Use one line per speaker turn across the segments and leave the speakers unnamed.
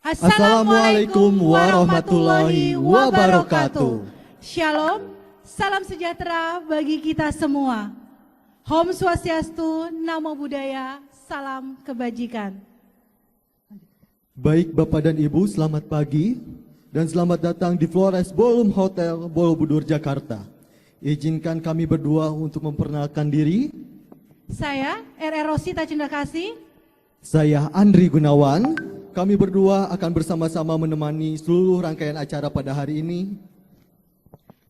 Assalamualaikum warahmatullahi wabarakatuh.
Shalom, salam sejahtera bagi kita semua. Om Swastiastu, Namo Buddhaya, salam kebajikan.
Baik Bapak dan Ibu, selamat pagi dan selamat datang di Flores Ballroom Hotel Borobudur, Jakarta. Izinkan kami berdua untuk memperkenalkan diri.
Saya R.R. Rosita Cendrakasih.
Saya Andri Gunawan. Kami berdua akan bersama-sama menemani seluruh rangkaian acara pada hari ini.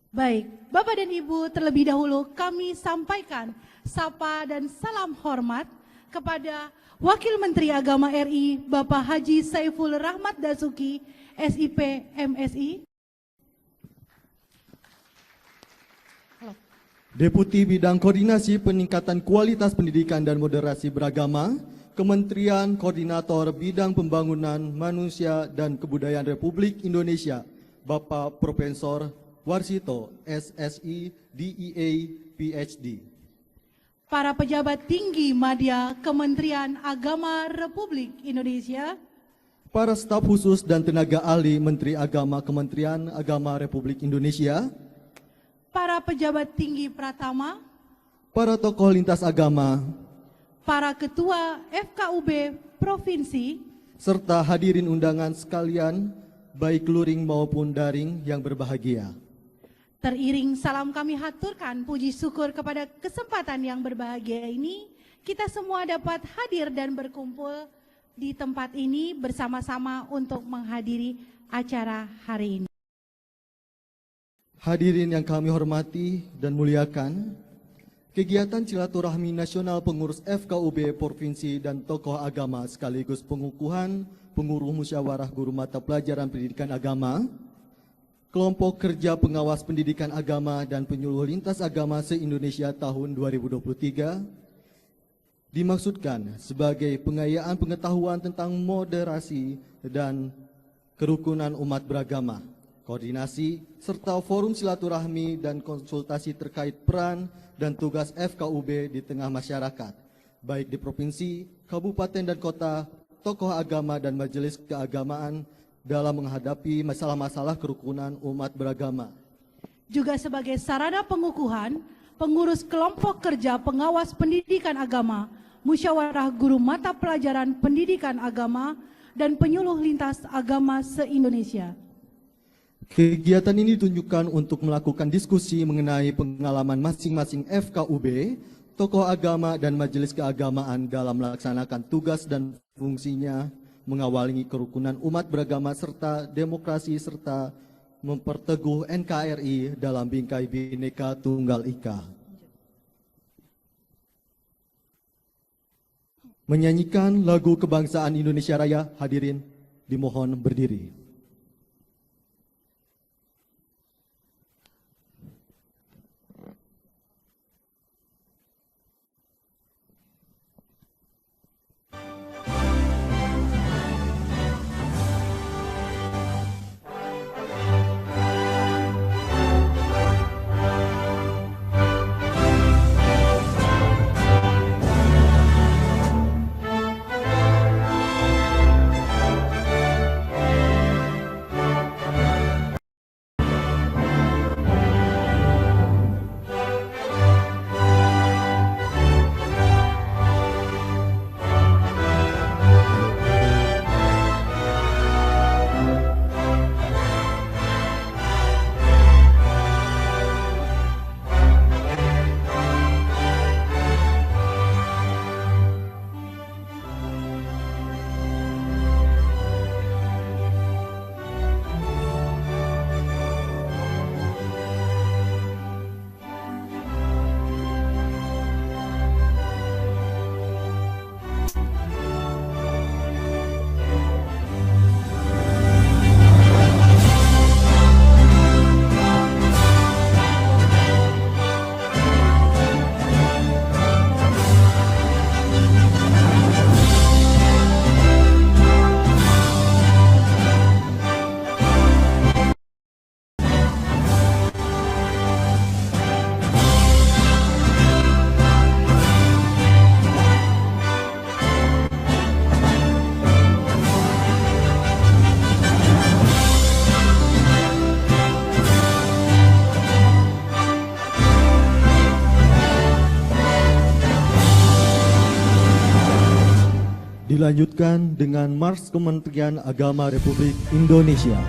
Baik, Bapak dan Ibu, terlebih dahulu kami sampaikan sapa dan salam hormat kepada Wakil Menteri Agama RI Bapak Haji Saiful Rahmat Dasuki, SIP MSI.
Deputi Bidang Koordinasi Peningkatan Kualitas Pendidikan dan Moderasi Beragama, Kementerian Koordinator Bidang Pembangunan Manusia dan Kebudayaan Republik Indonesia, Bapak Profesor Warsito, SSI, DEA, PhD.
Para pejabat tinggi Madya Kementerian Agama Republik Indonesia.
Para staf khusus dan tenaga ahli Menteri Agama Kementerian Agama Republik Indonesia.
Para pejabat tinggi Pratama.
Para tokoh lintas agama.
Para ketua FKUB Provinsi.
Serta hadirin undangan sekalian, baik luring maupun daring yang berbahagia.
Teriring salam kami haturkan puji syukur kepada kesempatan yang berbahagia ini, kita semua dapat hadir dan berkumpul di tempat ini bersama-sama untuk menghadiri acara hari ini.
Hadirin yang kami hormati dan muliakan, kegiatan silaturahmi nasional pengurus FKUB Provinsi dan tokoh agama sekaligus pengukuhan penguruh musyawarah guru mata pelajaran pendidikan agama, kelompok kerja pengawas pendidikan agama dan penyuluh lintas agama se-Indonesia tahun 2023 dimaksudkan sebagai pengayaan pengetahuan tentang moderasi dan kerukunan umat beragama, koordinasi, serta forum silaturahmi dan konsultasi terkait peran dan tugas FKUB di tengah masyarakat, baik di provinsi, kabupaten dan kota, tokoh agama dan majelis keagamaan dalam menghadapi masalah-masalah kerukunan umat beragama.
Juga sebagai sarana pengukuhan, pengurus kelompok kerja pengawas pendidikan agama, musyawarah guru mata pelajaran pendidikan agama, dan penyuluh lintas agama se-Indonesia.
Kegiatan ini ditunjukkan untuk melakukan diskusi mengenai pengalaman masing-masing FKUB, tokoh agama dan majelis keagamaan dalam melaksanakan tugas dan fungsinya, mengawali kerukunan umat beragama serta demokrasi serta memperteguh NKRI dalam bingkai Bhinneka Tunggal Ika. Menyanyikan lagu kebangsaan Indonesia Raya, hadirin dimohon berdiri. Dilanjutkan dengan Mars Kementerian Agama Republik Indonesia.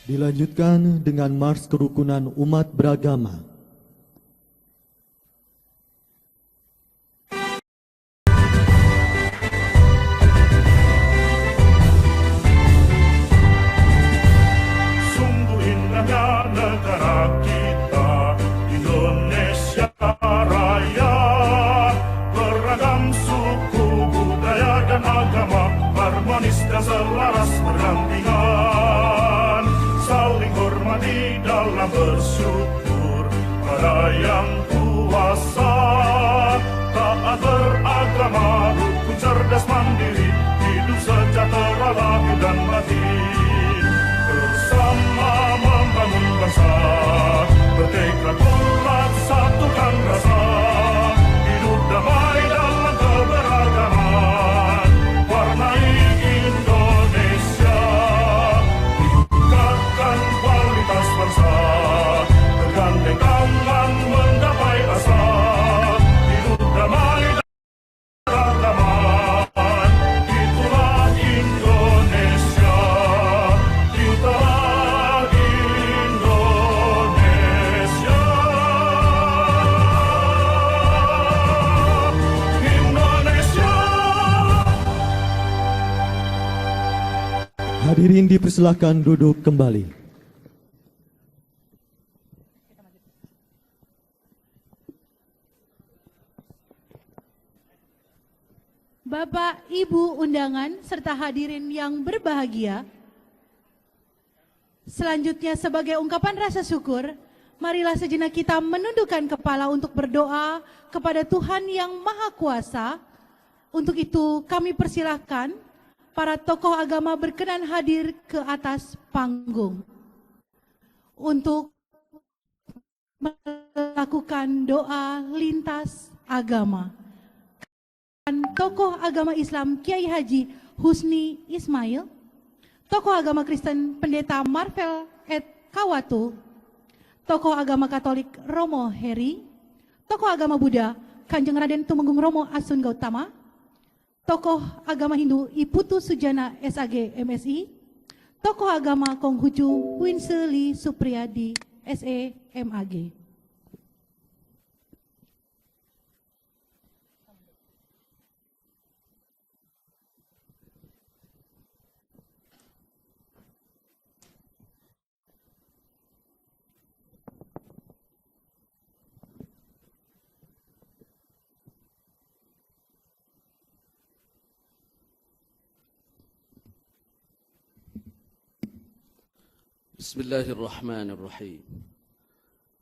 Dilanjutkan dengan Mars Kerukunan Umat Beragama.
Sungguh indahnya negara kita, Indonesia Raya. Beragam suku, budaya dan agama, harmonis dan selaras berdampingan. Saling hormati dalam bersyukur pada yang kuasa. Taat beragama, rukun cerdas mandiri, hidup sejahtera lahir dan batin. Bersama membangun bangsa, bertekad kuat satukan rasa. Hidup damai dalam keberagaman, warnai Indonesia. Tingkatkan kualitas bangsa, bergandeng tangan menggapai asa. Hidup damai dan keragaman, itulah Indonesia. Itulah Indonesia. Indonesia.
Hadirin dipersilakan duduk kembali.
Bapak, Ibu undangan, serta hadirin yang berbahagia. Selanjutnya sebagai ungkapan rasa syukur, marilah sejenak kita menundukkan kepala untuk berdoa kepada Tuhan yang Maha Kuasa. Untuk itu kami persilahkan para tokoh agama berkenan hadir ke atas panggung untuk melakukan doa lintas agama. Tokoh agama Islam Kiai Haji Husni Ismail, tokoh agama Kristen Pendeta Marvel Kawatu, tokoh agama Katolik Romo Heri, tokoh agama Buddha Kanjeng Raden Tumenggung Romo Asun Gautama, tokoh agama Hindu Iputu Sujana SAG MSI, tokoh agama Konghucu Winseli Supriyadi SEMAG.
Bismillahirrahmanirrahim.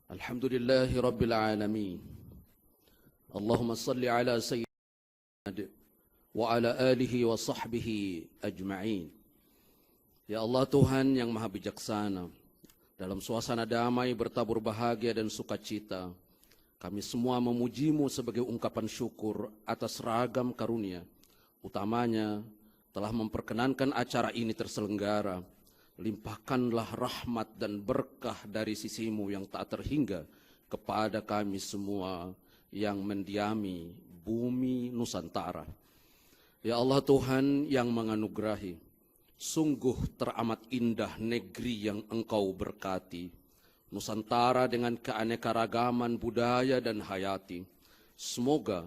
Alhamdulillahi Rabbil Alamin. Allahumma salli ala Sayyidina wa ala alihi wa sahbihi ajma'in. Ya Allah Tuhan yang maha bijaksana, dalam suasana damai bertabur bahagia dan sukacita, kami semua memuji-Mu sebagai ungkapan syukur atas ragam karunia. Utamanya telah memperkenankan acara ini terselenggara. Limpahkanlah rahmat dan berkah dari sisi-Mu yang tak terhingga kepada kami semua yang mendiami bumi Nusantara. Ya Allah Tuhan yang menganugerahi, sungguh teramat indah negeri yang Engkau berkati. Nusantara dengan keanekaragaman budaya dan hayati. Semoga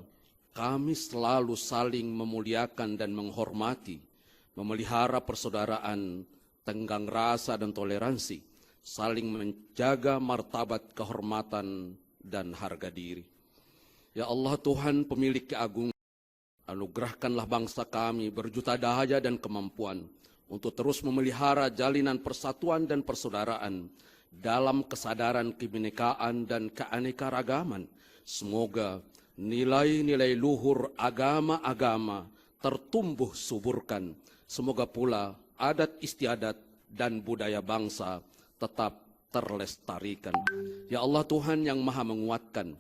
kami selalu saling memuliakan dan menghormati, memelihara persaudaraan, tenggang rasa dan toleransi, saling menjaga martabat kehormatan dan harga diri. Ya Allah Tuhan pemilik keagungan, anugerahkanlah bangsa kami berjuta daya dan kemampuan untuk terus memelihara jalinan persatuan dan persaudaraan dalam kesadaran kebinekaan dan keanekaragaman. Semoga nilai-nilai luhur agama-agama tertumbuh suburkan. Semoga pula adat istiadat dan budaya bangsa tetap terlestarikan. Ya Allah Tuhan yang maha menguatkan,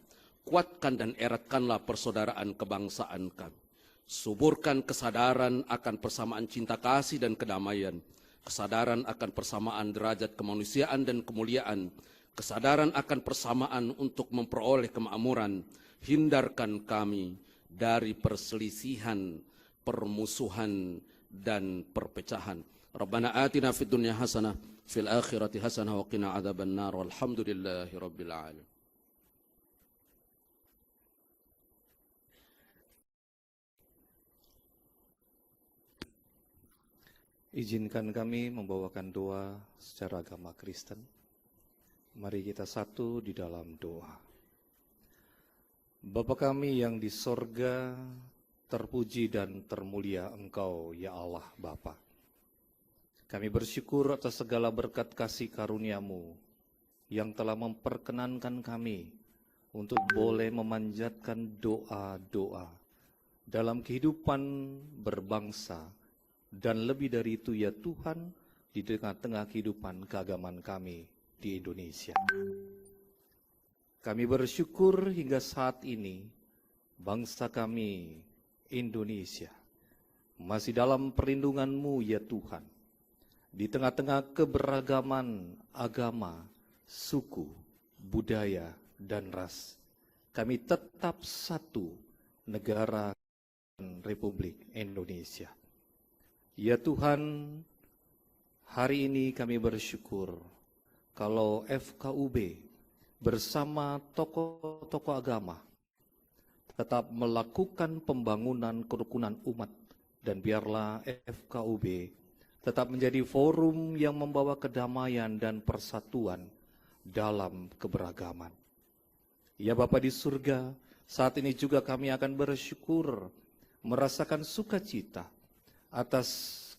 kuatkan dan eratkanlah persaudaraan kebangsaan kami. Suburkan kesadaran akan persamaan cinta kasih dan kedamaian, kesadaran akan persamaan derajat kemanusiaan dan kemuliaan, kesadaran akan persamaan untuk memperoleh kemakmuran. Hindarkan kami dari perselisihan, permusuhan, dan perpecahan. Rabbana atina fid dunya hasanah fil akhirati hasanah wa qina adzaban nar walhamdulillahi rabbil alamin.
Izinkan kami membawakan doa secara agama Kristen. Mari kita satu di dalam doa. Bapa kami yang di sorga, terpuji dan termulia Engkau ya Allah Bapa. Kami bersyukur atas segala berkat kasih karunia-Mu yang telah memperkenankan kami untuk boleh memanjatkan doa-doa dalam kehidupan berbangsa dan lebih dari itu ya Tuhan di tengah-tengah kehidupan keagamaan kami di Indonesia. Kami bersyukur hingga saat ini bangsa kami Indonesia masih dalam perlindungan-Mu ya Tuhan. Di tengah-tengah keberagaman agama, suku, budaya, dan ras, kami tetap satu negara Republik Indonesia. Ya Tuhan, hari ini kami bersyukur kalau FKUB bersama tokoh-tokoh agama tetap melakukan pembangunan kerukunan umat, dan biarlah FKUB tetap menjadi forum yang membawa kedamaian dan persatuan dalam keberagaman. Ya Bapa di surga, saat ini juga kami akan bersyukur, merasakan sukacita atas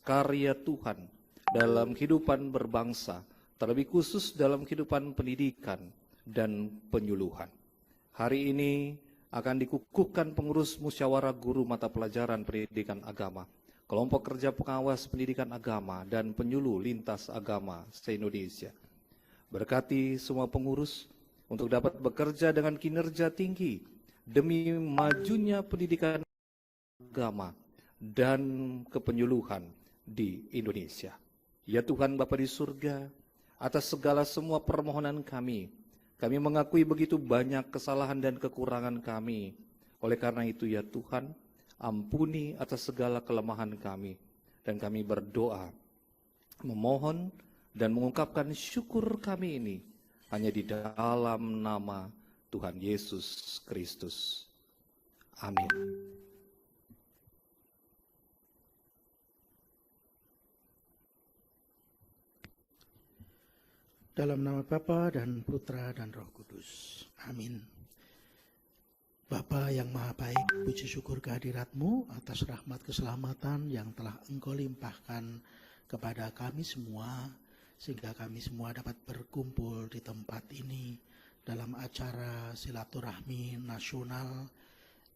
karya Tuhan dalam kehidupan berbangsa, terlebih khusus dalam kehidupan pendidikan dan penyuluhan. Hari ini akan dikukuhkan pengurus musyawarah guru mata pelajaran pendidikan agama, kelompok kerja pengawas pendidikan agama, dan penyuluh lintas agama se-Indonesia. Berkati semua pengurus untuk dapat bekerja dengan kinerja tinggi demi majunya pendidikan agama dan kepenyuluhan di Indonesia. Ya Tuhan Bapa di surga, atas segala semua permohonan kami mengakui begitu banyak kesalahan dan kekurangan kami. Oleh karena itu ya Tuhan, ampuni atas segala kelemahan kami, dan kami berdoa, memohon dan mengungkapkan syukur kami ini hanya di dalam nama Tuhan Yesus Kristus. Amin.
Dalam nama Bapa dan Putra dan Roh Kudus. Amin. Bapa yang maha baik, puji syukur kehadirat-Mu atas rahmat keselamatan yang telah Engkau limpahkan kepada kami semua, sehingga kami semua dapat berkumpul di tempat ini dalam acara silaturahmi nasional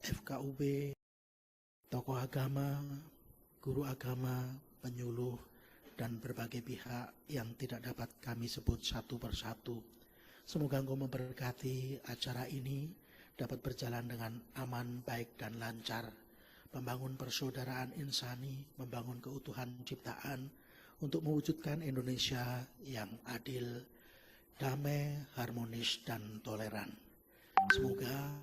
FKUB, tokoh agama, guru agama, penyuluh, dan berbagai pihak yang tidak dapat kami sebut satu persatu. Semoga Engkau memberkati acara ini dapat berjalan dengan aman, baik, dan lancar, membangun persaudaraan insani, membangun keutuhan ciptaan untuk mewujudkan Indonesia yang adil, damai, harmonis, dan toleran. Semoga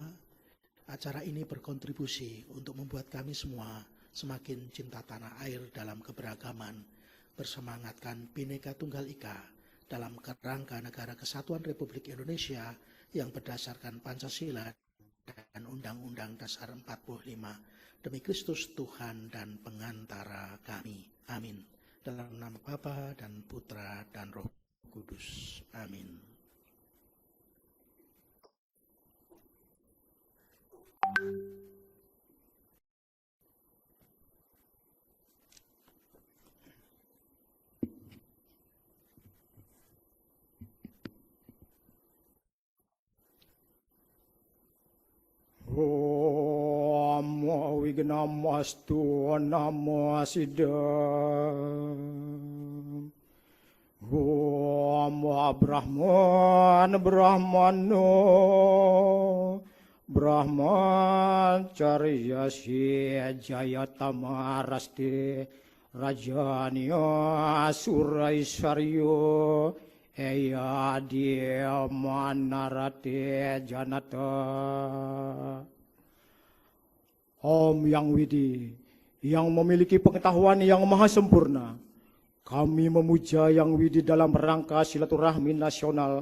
acara ini berkontribusi untuk membuat kami semua semakin cinta tanah air dalam keberagaman, bersemangatkan Bhinneka Tunggal Ika dalam kerangka Negara Kesatuan Republik Indonesia yang berdasarkan Pancasila dan Undang-Undang Dasar 45. Demi Kristus Tuhan dan pengantara kami. Amin. Dalam nama Bapa dan Putra dan Roh Kudus. Amin.
Om Wignamastu Namo Siddham. Om Brahmano Brahmacaryasi Jayatamarasti Rajanya Suraisaryo Eyadya Manarate Janata. Om Yang Widi, yang memiliki pengetahuan yang maha sempurna, kami memuja Yang Widi dalam rangka silaturahmi nasional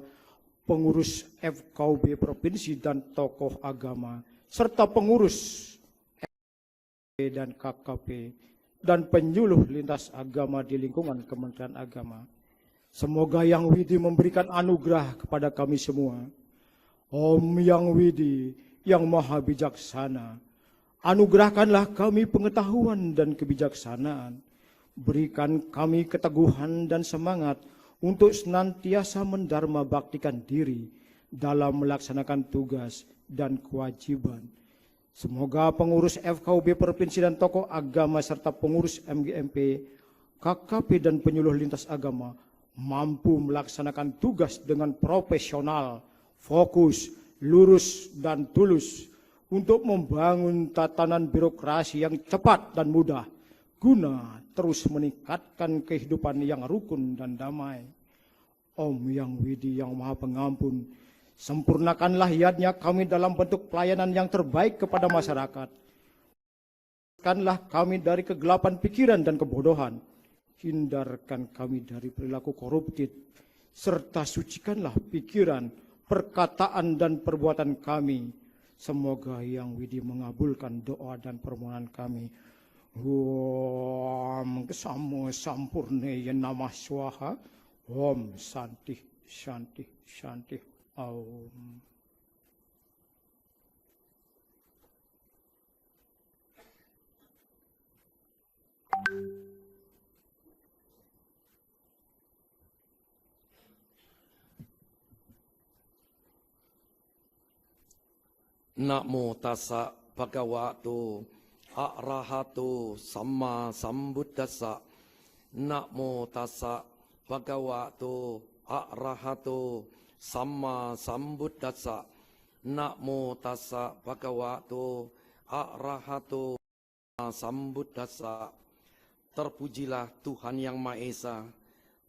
pengurus FKUB Provinsi dan tokoh agama, serta pengurus FKUB dan KKP, dan penyuluh lintas agama di lingkungan Kementerian Agama. Semoga Yang Widi memberikan anugerah kepada kami semua. Om Yang Widi yang maha bijaksana, anugerahkanlah kami pengetahuan dan kebijaksanaan. Berikan kami keteguhan dan semangat untuk senantiasa mendharma baktikan diri dalam melaksanakan tugas dan kewajiban. Semoga pengurus FKUB Provinsi dan tokoh agama serta pengurus MGMP, KKP dan penyuluh lintas agama mampu melaksanakan tugas dengan profesional, fokus, lurus, dan tulus untuk membangun tatanan birokrasi yang cepat dan mudah guna terus meningkatkan kehidupan yang rukun dan damai. Om Yang Widi yang maha pengampun, sempurnakanlah yadnya kami dalam bentuk pelayanan yang terbaik kepada masyarakat. Hindarkanlah kami dari kegelapan pikiran dan kebodohan. Hindarkan kami dari perilaku koruptif, serta sucikanlah pikiran, perkataan, dan perbuatan kami. Semoga Yang Widi mengabulkan doa dan permohonan kami. Om Samo Sampurneya Namah Swaha. Om Santi Shanti Shanti Om.
Namo tassa bhagavato arahato samma sambuddhassa. Namo tassa bhagavato arahato samma sambuddhassa. Namo tassa bhagavato arahato samma sambuddhassa. Terpujilah Tuhan Yang Maha Esa,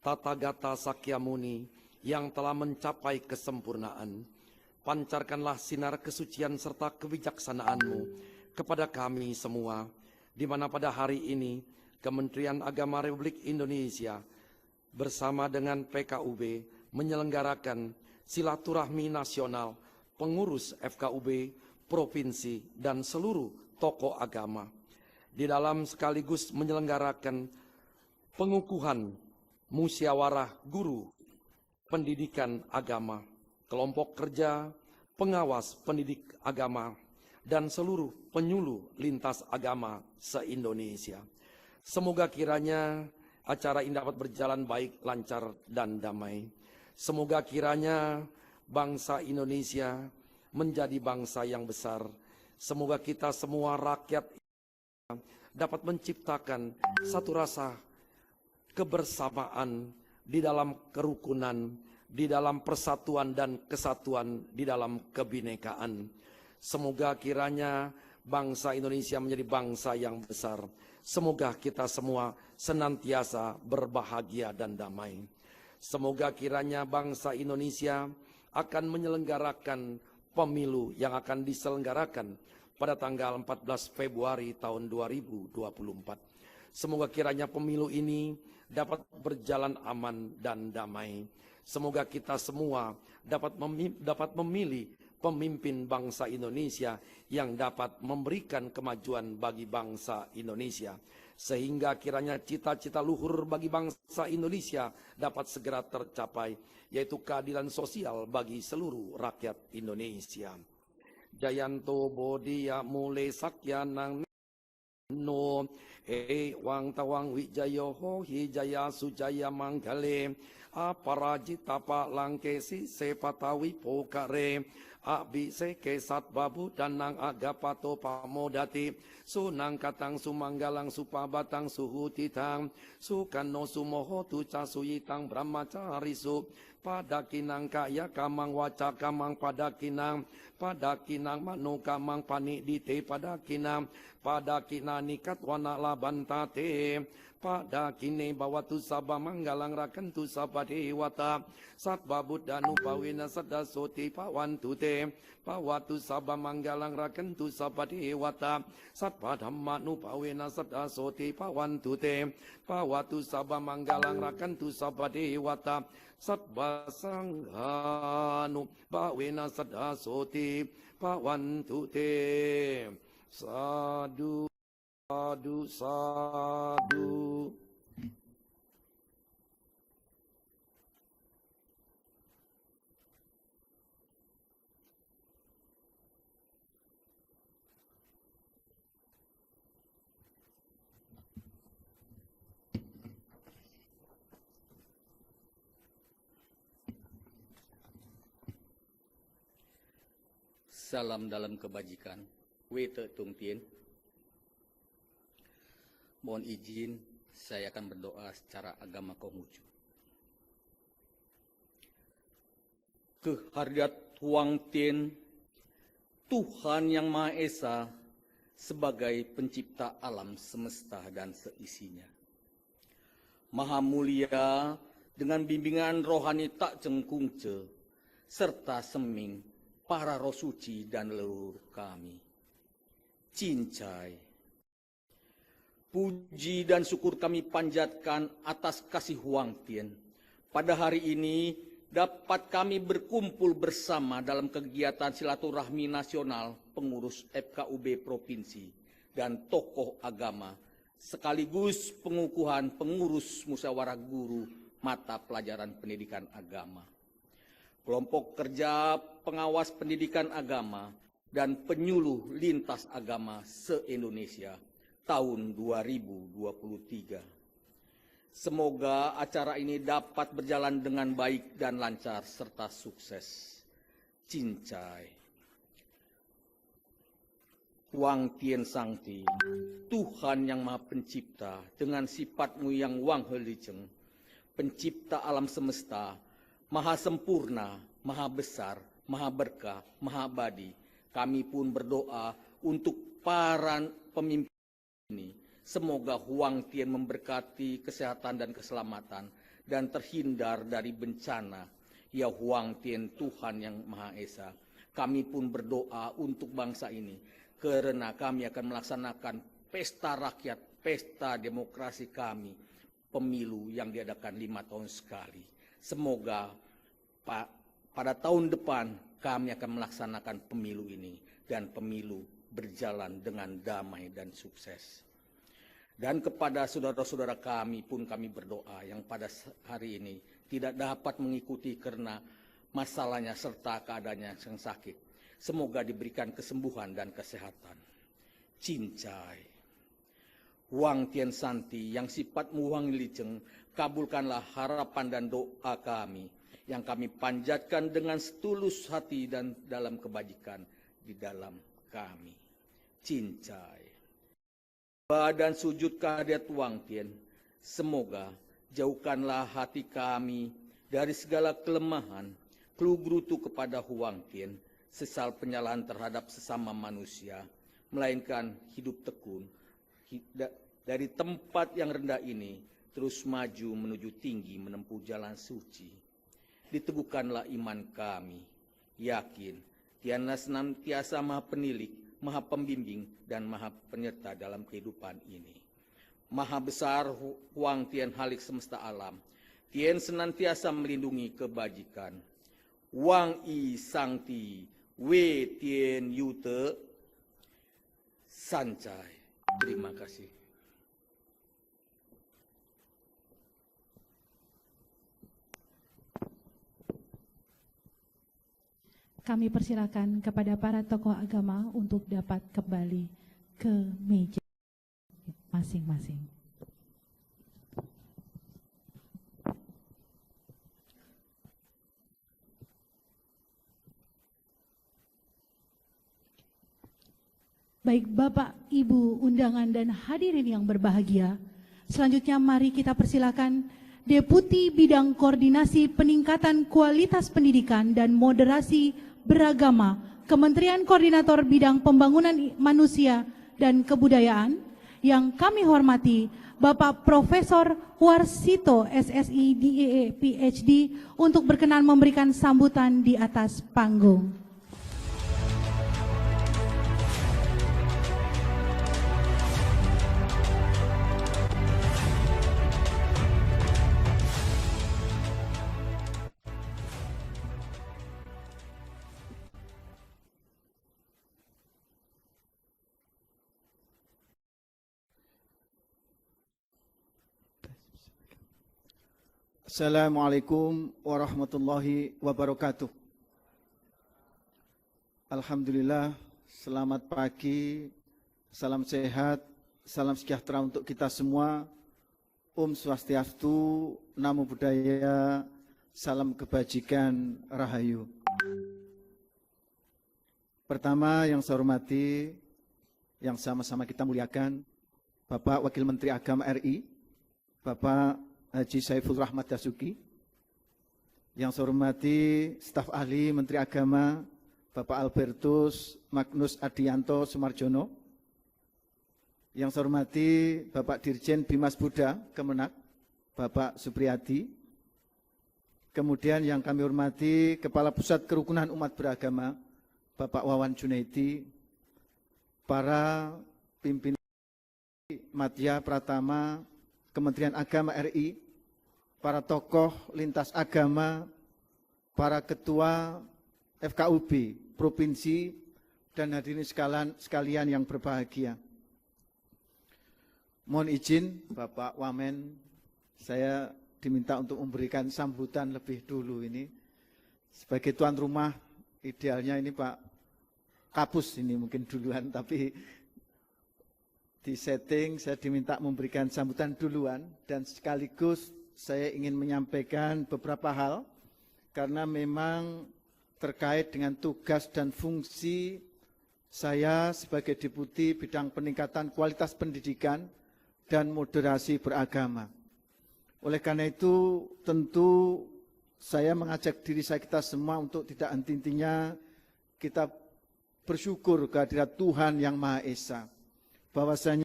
Tathagata Sakyamuni yang telah mencapai kesempurnaan. Pancarkanlah sinar kesucian serta kebijaksanaan-Mu kepada kami semua, di mana pada hari ini Kementerian Agama Republik Indonesia bersama dengan PKUB menyelenggarakan
silaturahmi nasional, pengurus FKUB, provinsi, dan seluruh tokoh agama. Di dalam sekaligus menyelenggarakan pengukuhan musyawarah guru pendidikan agama, kelompok kerja, pengawas pendidik agama, dan seluruh penyuluh lintas agama se-Indonesia. Semoga kiranya acara ini dapat berjalan baik, lancar, dan damai. Semoga kiranya bangsa Indonesia menjadi bangsa yang besar. Semoga kita semua rakyat dapat menciptakan satu rasa kebersamaan di dalam kerukunan, di dalam persatuan dan kesatuan, di dalam kebinekaan. Semoga kiranya bangsa Indonesia menjadi bangsa yang besar. Semoga kita semua senantiasa berbahagia dan damai. Semoga kiranya bangsa Indonesia akan menyelenggarakan pemilu yang akan diselenggarakan pada tanggal 14 Februari tahun 2024. Semoga kiranya pemilu ini dapat berjalan aman dan damai. Semoga kita semua dapat memilih pemimpin bangsa Indonesia yang dapat memberikan kemajuan bagi bangsa Indonesia. Sehingga kiranya cita-cita luhur bagi bangsa Indonesia dapat segera tercapai, yaitu keadilan sosial bagi seluruh rakyat Indonesia. Jayanto Bodhiya Mule Sakyanang No Wang Tawang Wijayo Hohi Jaya Sujaya Manggale Aparajita Pak Langkesi Sepatawi Pokare Abi Seke Satbabu Danang Agapato Pamodati Sunang Katang Sumanggalang Supabatang Suhu Titang Sukano Sumoho Tuca Suyitang Brahmacari Su pada kinang kaya kamang waca kamang pada kinang manu kamang panik dite pada kinang nikat wana labantate pada kine bawatu sabah manggalang rakentu sabah dewata satba buddhanu pawina sadasoti pawantute pawatu sabah manggalang rakentu sabah dewata satba dhammanu pawina sadasoti pawantute pawatu sabah manggalang rakentu sabah dewata Satba sanghanu bawena sadasoti pawantute sadu sadu sadu.
Salam dalam kebajikan, Wete Tung Tien. Mohon izin, saya akan berdoa secara agama Konghucu. Kehadirat Huang Tien, Tuhan Yang Maha Esa, sebagai pencipta alam semesta dan seisinya. Maha mulia dengan bimbingan rohani tak cengkungce, serta seming, para roh suci dan leluhur kami. Cincai. Puji dan syukur kami panjatkan atas kasih Huang Tien. Pada hari ini dapat kami berkumpul bersama dalam kegiatan silaturahmi nasional pengurus FKUB provinsi dan tokoh agama sekaligus pengukuhan pengurus musyawarah guru mata pelajaran pendidikan agama. Kelompok kerja pengawas pendidikan agama dan penyuluh lintas agama se-Indonesia tahun 2023. Semoga acara ini dapat berjalan dengan baik dan lancar serta sukses. Cincai. Huang Tien Sangti, Tuhan yang Maha Pencipta dengan sifatmu yang Wang Heliceng, pencipta alam semesta, Maha sempurna, maha besar, maha berkah, maha abadi. Kami pun berdoa untuk para pemimpin ini. Semoga Huang Tien memberkati kesehatan dan keselamatan dan terhindar dari bencana. Ya Huang Tien, Tuhan yang Maha Esa. Kami pun berdoa untuk bangsa ini. Karena kami akan melaksanakan pesta rakyat, pesta demokrasi kami. Pemilu yang diadakan 5 tahun sekali. Semoga pada tahun depan kami akan melaksanakan pemilu ini dan pemilu berjalan dengan damai dan sukses. Dan kepada saudara-saudara kami pun kami berdoa yang pada hari ini tidak dapat mengikuti karena masalahnya serta keadaannya yang sakit. Semoga diberikan kesembuhan dan kesehatan. Cincai. Huang Tian Santi yang sifatmu Huang Lijeng, kabulkanlah harapan dan doa kami yang kami panjatkan dengan setulus hati dan dalam kebajikan di dalam kami. Cincai. Dan sujud kehadirat Huang Tian, semoga jauhkanlah hati kami dari segala kelemahan, kelugrutu kepada Huang Tian, sesal penyalahan terhadap sesama manusia, melainkan hidup tekun dari tempat yang rendah ini terus maju menuju tinggi menempuh jalan suci. Diteguhkanlah iman kami, yakin Tianlah senantiasa maha penilik, maha pembimbing, dan maha penyerta dalam kehidupan ini. Maha besar Huang Tian Halik semesta alam, Tian senantiasa melindungi kebajikan. Wang I Sangti, Wei Tian Yute, Sancai. Terima kasih.
Kami persilakan kepada para tokoh agama untuk dapat kembali ke meja masing-masing. Baik Bapak, Ibu, undangan dan hadirin yang berbahagia, selanjutnya mari kita persilakan Deputi Bidang Koordinasi Peningkatan Kualitas Pendidikan dan Moderasi Beragama, Kementerian Koordinator Bidang Pembangunan Manusia dan Kebudayaan, yang kami hormati Bapak Profesor Warsito SSI DEE PhD untuk berkenan memberikan sambutan di atas panggung.
Assalamualaikum warahmatullahi wabarakatuh. Alhamdulillah, selamat pagi, salam sehat, salam sejahtera untuk kita semua. Om Swastiastu, Namo Buddhaya, salam kebajikan, Rahayu. Pertama yang saya hormati, yang sama-sama kita muliakan, Bapak Wakil Menteri Agama RI, Bapak Haji Saiful Rahmat Dasuki, yang saya hormati staf ahli Menteri Agama Bapak Albertus Magnus Adianto Sumarjono, yang saya hormati Bapak Dirjen Bimas Buddha Kemenak Bapak Supriyadi, kemudian yang kami hormati Kepala Pusat Kerukunan Umat Beragama Bapak Wawan Junaidi, para pimpinan Madya Pratama Kementerian Agama RI, para tokoh lintas agama, para ketua FKUB Provinsi, dan hadirin sekalian yang berbahagia. Mohon izin Bapak Wamen, saya diminta untuk memberikan sambutan lebih dulu ini. Sebagai tuan rumah, idealnya ini Pak Kapus ini mungkin duluan, tapi di setting saya diminta memberikan sambutan duluan, dan sekaligus saya ingin menyampaikan beberapa hal karena memang terkait dengan tugas dan fungsi saya sebagai Deputi Bidang Peningkatan Kualitas Pendidikan dan Moderasi Beragama. Oleh karena itu tentu saya mengajak diri kita semua untuk tidak henti-hentinya kita bersyukur kehadirat Tuhan Yang Maha Esa, bahwasanya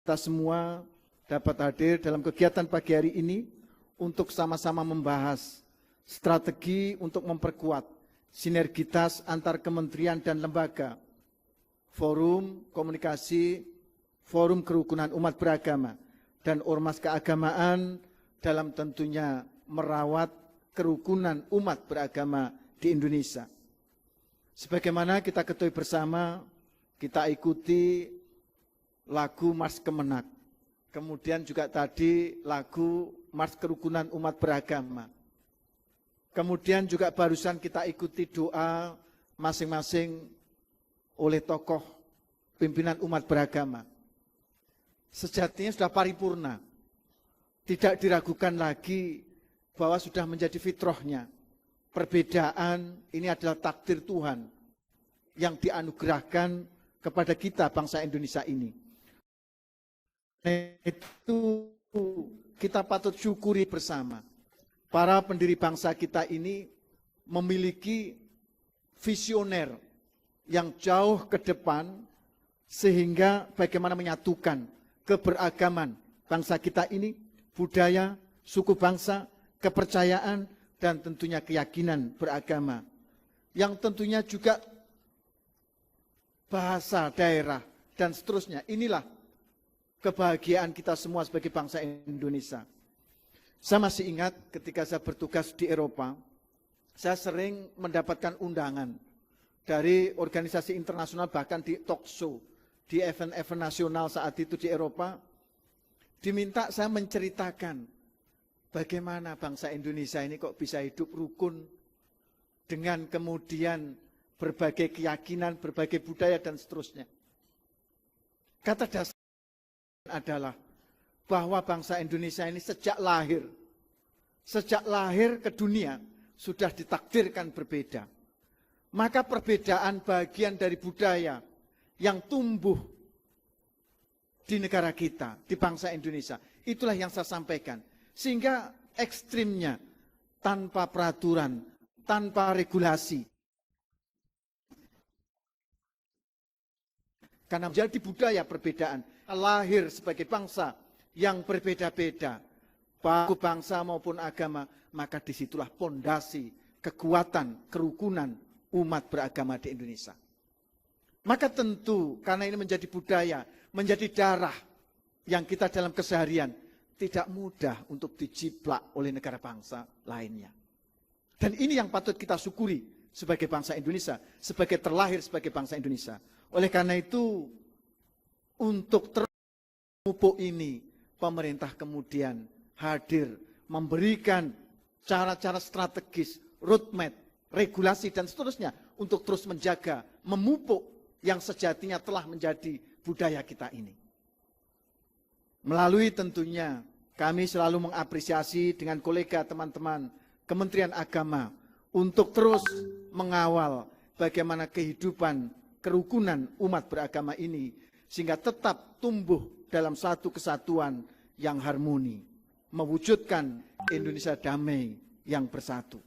kita semua dapat hadir dalam kegiatan pagi hari ini untuk sama-sama membahas strategi untuk memperkuat sinergitas antar kementerian dan lembaga, forum komunikasi, forum kerukunan umat beragama, dan ormas keagamaan dalam tentunya merawat kerukunan umat beragama di Indonesia. Sebagaimana kita ketahui bersama, kita ikuti lagu Mars Kemenak. Kemudian juga tadi lagu Mars Kerukunan Umat Beragama. Kemudian juga barusan kita ikuti doa masing-masing oleh tokoh pimpinan umat beragama. Sejatinya sudah paripurna. Tidak diragukan lagi bahwa sudah menjadi fitrahnya. Perbedaan ini adalah takdir Tuhan yang dianugerahkan kepada kita bangsa Indonesia ini. Itu kita patut syukuri bersama. Para pendiri bangsa kita ini memiliki visioner yang jauh ke depan sehingga bagaimana menyatukan keberagaman bangsa kita ini, budaya, suku bangsa, kepercayaan, dan tentunya keyakinan beragama. Yang tentunya juga bahasa daerah dan seterusnya. Inilah kebahagiaan kita semua sebagai bangsa Indonesia. Saya masih ingat ketika saya bertugas di Eropa, saya sering mendapatkan undangan dari organisasi internasional, bahkan di talk show, di event-event nasional saat itu di Eropa, diminta saya menceritakan bagaimana bangsa Indonesia ini kok bisa hidup rukun dengan kemudian berbagai keyakinan, berbagai budaya, dan seterusnya. Kata dasar adalah bahwa bangsa Indonesia ini sejak lahir ke dunia sudah ditakdirkan berbeda. Maka perbedaan bagian dari budaya yang tumbuh di negara kita, di bangsa Indonesia, itulah yang saya sampaikan. Sehingga ekstrimnya, tanpa peraturan, tanpa regulasi, karena menjadi budaya perbedaan, lahir sebagai bangsa yang berbeda-beda, baik bangsa maupun agama, maka disitulah pondasi kekuatan, kerukunan umat beragama di Indonesia. Maka tentu karena ini menjadi budaya, menjadi darah yang kita dalam keseharian, tidak mudah untuk dijiplak oleh negara bangsa lainnya. Dan ini yang patut kita syukuri sebagai bangsa Indonesia, sebagai terlahir sebagai bangsa Indonesia. Oleh karena itu, untuk terpupuk ini, pemerintah kemudian hadir, memberikan cara-cara strategis, roadmap, regulasi, dan seterusnya, untuk terus menjaga, memupuk yang sejatinya telah menjadi budaya kita ini. Melalui tentunya, kami selalu mengapresiasi dengan kolega teman-teman Kementerian Agama untuk terus mengawal bagaimana kehidupan kerukunan umat beragama ini sehingga tetap tumbuh dalam satu kesatuan yang harmoni, mewujudkan Indonesia damai yang bersatu.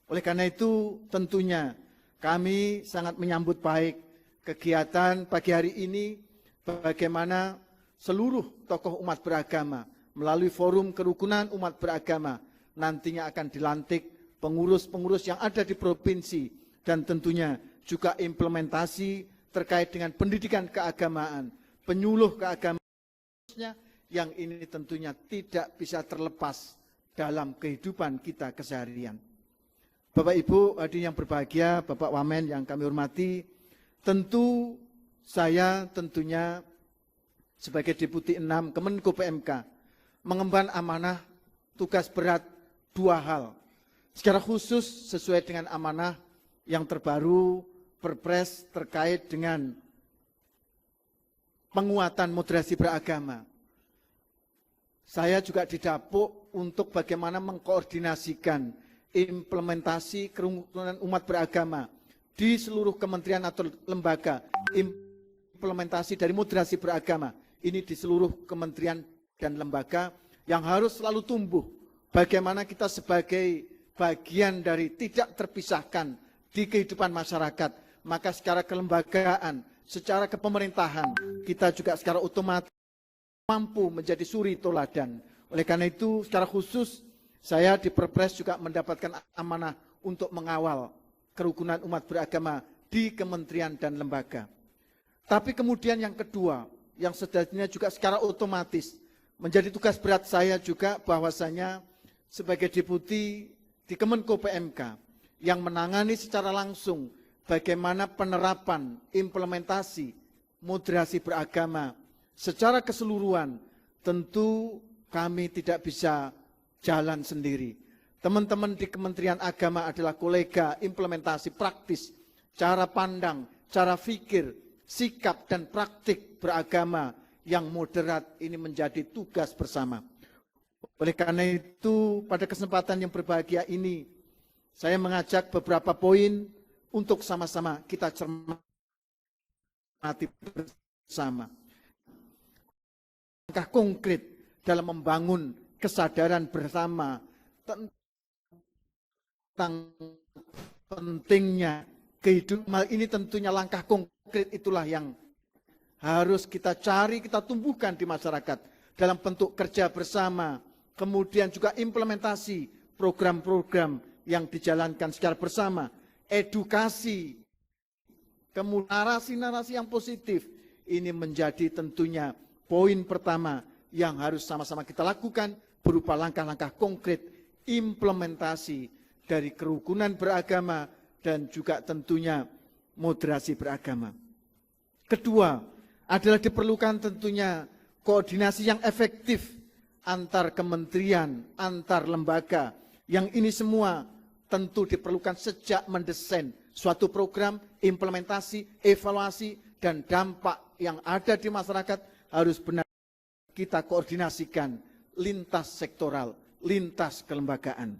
Oleh karena itu tentunya kami sangat menyambut baik kegiatan pagi hari ini, bagaimana seluruh tokoh umat beragama melalui forum kerukunan umat beragama nantinya akan dilantik pengurus-pengurus yang ada di provinsi dan tentunya juga implementasi terkait dengan pendidikan keagamaan, penyuluh keagamaan yang ini tentunya tidak bisa terlepas dalam kehidupan kita keseharian. Bapak Ibu hadirin yang berbahagia, Bapak Wamen yang kami hormati, tentu saya tentunya sebagai Deputi 6 Kemenko PMK mengemban amanah tugas berat dua hal. Secara khusus sesuai dengan amanah yang terbaru Perpres terkait dengan penguatan moderasi beragama. Saya juga didapuk untuk bagaimana mengkoordinasikan implementasi kerukunan umat beragama di seluruh kementerian atau lembaga, implementasi dari moderasi beragama ini di seluruh kementerian dan lembaga yang harus selalu tumbuh. Bagaimana kita sebagai bagian dari tidak terpisahkan di kehidupan masyarakat, maka secara kelembagaan, secara kepemerintahan, kita juga secara otomatis mampu menjadi suri toladan. Oleh karena itu, secara khusus, saya di Perpres juga mendapatkan amanah untuk mengawal kerukunan umat beragama di kementerian dan lembaga. Tapi kemudian yang kedua, yang sejatinya juga secara otomatis menjadi tugas berat saya juga bahwasanya sebagai Deputi di Kemenko PMK, yang menangani secara langsung bagaimana penerapan implementasi moderasi beragama secara keseluruhan, tentu kami tidak bisa jalan sendiri. Teman-teman di Kementerian Agama adalah kolega implementasi praktis, cara pandang, cara fikir, sikap dan praktik beragama yang moderat ini menjadi tugas bersama. Oleh karena itu, pada kesempatan yang berbahagia ini, saya mengajak beberapa poin untuk sama-sama kita cermati bersama. Langkah konkret dalam membangun kesadaran bersama tentang pentingnya kehidupan ini, tentunya langkah konkret itulah yang harus kita cari, kita tumbuhkan di masyarakat dalam bentuk kerja bersama, kemudian juga implementasi program-program yang dijalankan secara bersama, edukasi, kemudian narasi-narasi yang positif. Ini menjadi tentunya poin pertama yang harus sama-sama kita lakukan berupa langkah-langkah konkret implementasi dari kerukunan beragama dan juga tentunya moderasi beragama. Kedua, adalah diperlukan tentunya koordinasi yang efektif antar kementerian, antar lembaga, yang ini semua tentu diperlukan sejak mendesain suatu program, implementasi, evaluasi, dan dampak yang ada di masyarakat harus benar kita koordinasikan lintas sektoral, lintas kelembagaan.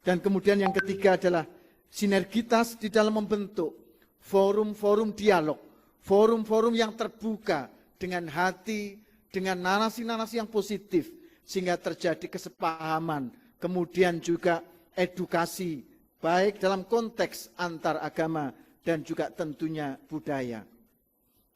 Dan kemudian yang ketiga adalah sinergitas di dalam membentuk forum-forum dialog, forum-forum yang terbuka dengan hati, dengan narasi-narasi yang positif, sehingga terjadi kesepahaman, kemudian juga edukasi, baik dalam konteks antar agama dan juga tentunya budaya.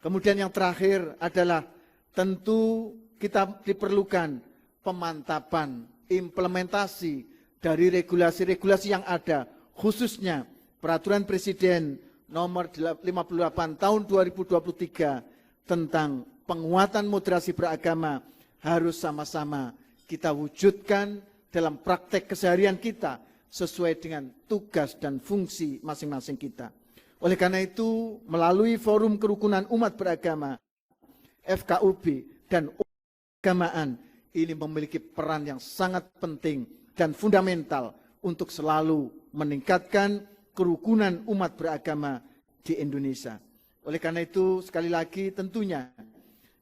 Kemudian yang terakhir adalah tentu kita diperlukan pemantapan, implementasi dari regulasi-regulasi yang ada, khususnya Peraturan Presiden Nomor 58 Tahun 2023 tentang penguatan moderasi beragama harus sama-sama kita wujudkan dalam praktek keseharian kita sesuai dengan tugas dan fungsi masing-masing kita. Oleh karena itu, melalui Forum Kerukunan Umat Beragama, FKUB dan keagamaan ini memiliki peran yang sangat penting dan fundamental untuk selalu meningkatkan kerukunan umat beragama di Indonesia. Oleh karena itu, sekali lagi tentunya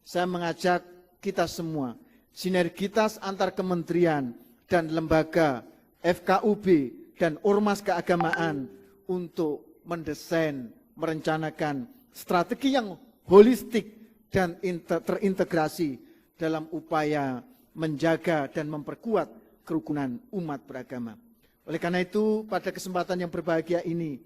saya mengajak kita semua, sinergitas antar kementerian dan lembaga, FKUB dan ormas keagamaan untuk mendesain, merencanakan strategi yang holistik dan terintegrasi dalam upaya menjaga dan memperkuat kerukunan umat beragama. Oleh karena itu, pada kesempatan yang berbahagia ini,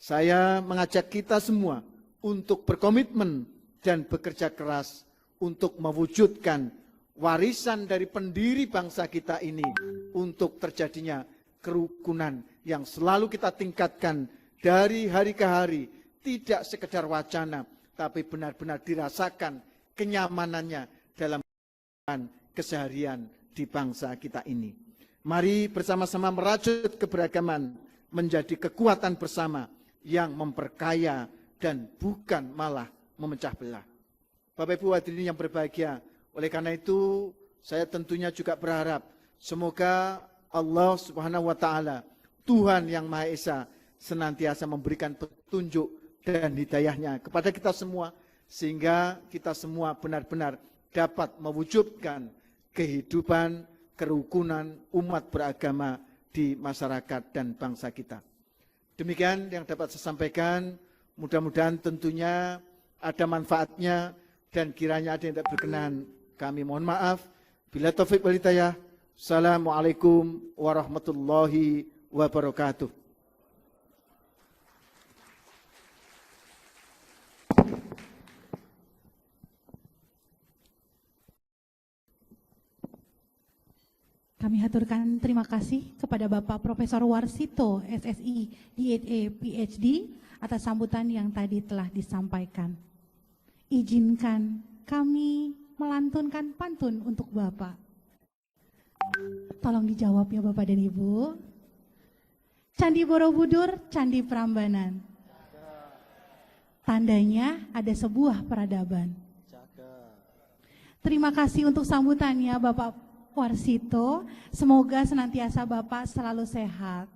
saya mengajak kita semua untuk berkomitmen dan bekerja keras untuk mewujudkan warisan dari pendiri bangsa kita ini untuk terjadinya kerukunan yang selalu kita tingkatkan dari hari ke hari, tidak sekedar wacana, tapi benar-benar dirasakan kenyamanannya dalam keseharian di bangsa kita ini. Mari bersama-sama merajut keberagaman menjadi kekuatan bersama yang memperkaya dan bukan malah memecah belah. Bapak Ibu hadirin yang berbahagia, oleh karena itu saya tentunya juga berharap semoga Allah Subhanahu wa taala, Tuhan yang Maha Esa, senantiasa memberikan petunjuk dan hidayahnya kepada kita semua, sehingga kita semua benar-benar dapat mewujudkan kehidupan kerukunan umat beragama di masyarakat dan bangsa kita. Demikian yang dapat saya sampaikan, mudah-mudahan tentunya ada manfaatnya, dan kiranya ada yang tidak berkenan kami mohon maaf. Bila taufik wal hidayah. Assalamualaikum warahmatullahi wabarakatuh.
Kami haturkan terima kasih kepada Bapak Profesor Warsito, SSI, D.Ed.E. PhD, atas sambutan yang tadi telah disampaikan. Izinkan kami melantunkan pantun untuk Bapak. Tolong dijawab ya Bapak dan Ibu. Candi Borobudur, Candi Prambanan. Tandanya ada sebuah peradaban. Terima kasih untuk sambutannya Bapak Warsito. Semoga senantiasa Bapak selalu sehat.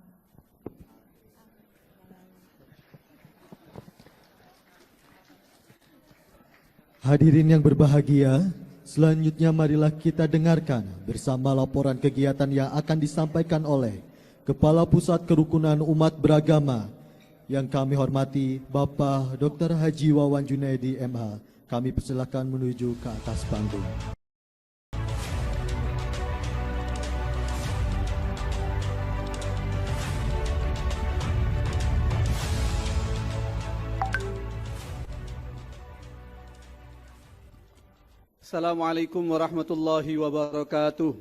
Hadirin yang berbahagia, selanjutnya marilah kita dengarkan bersama laporan kegiatan yang akan disampaikan oleh Kepala Pusat Kerukunan Umat Beragama yang kami hormati Bapak Dr. Haji Wawan Junaidi MH. Kami persilakan menuju ke atas panggung.
Assalamualaikum warahmatullahi wabarakatuh.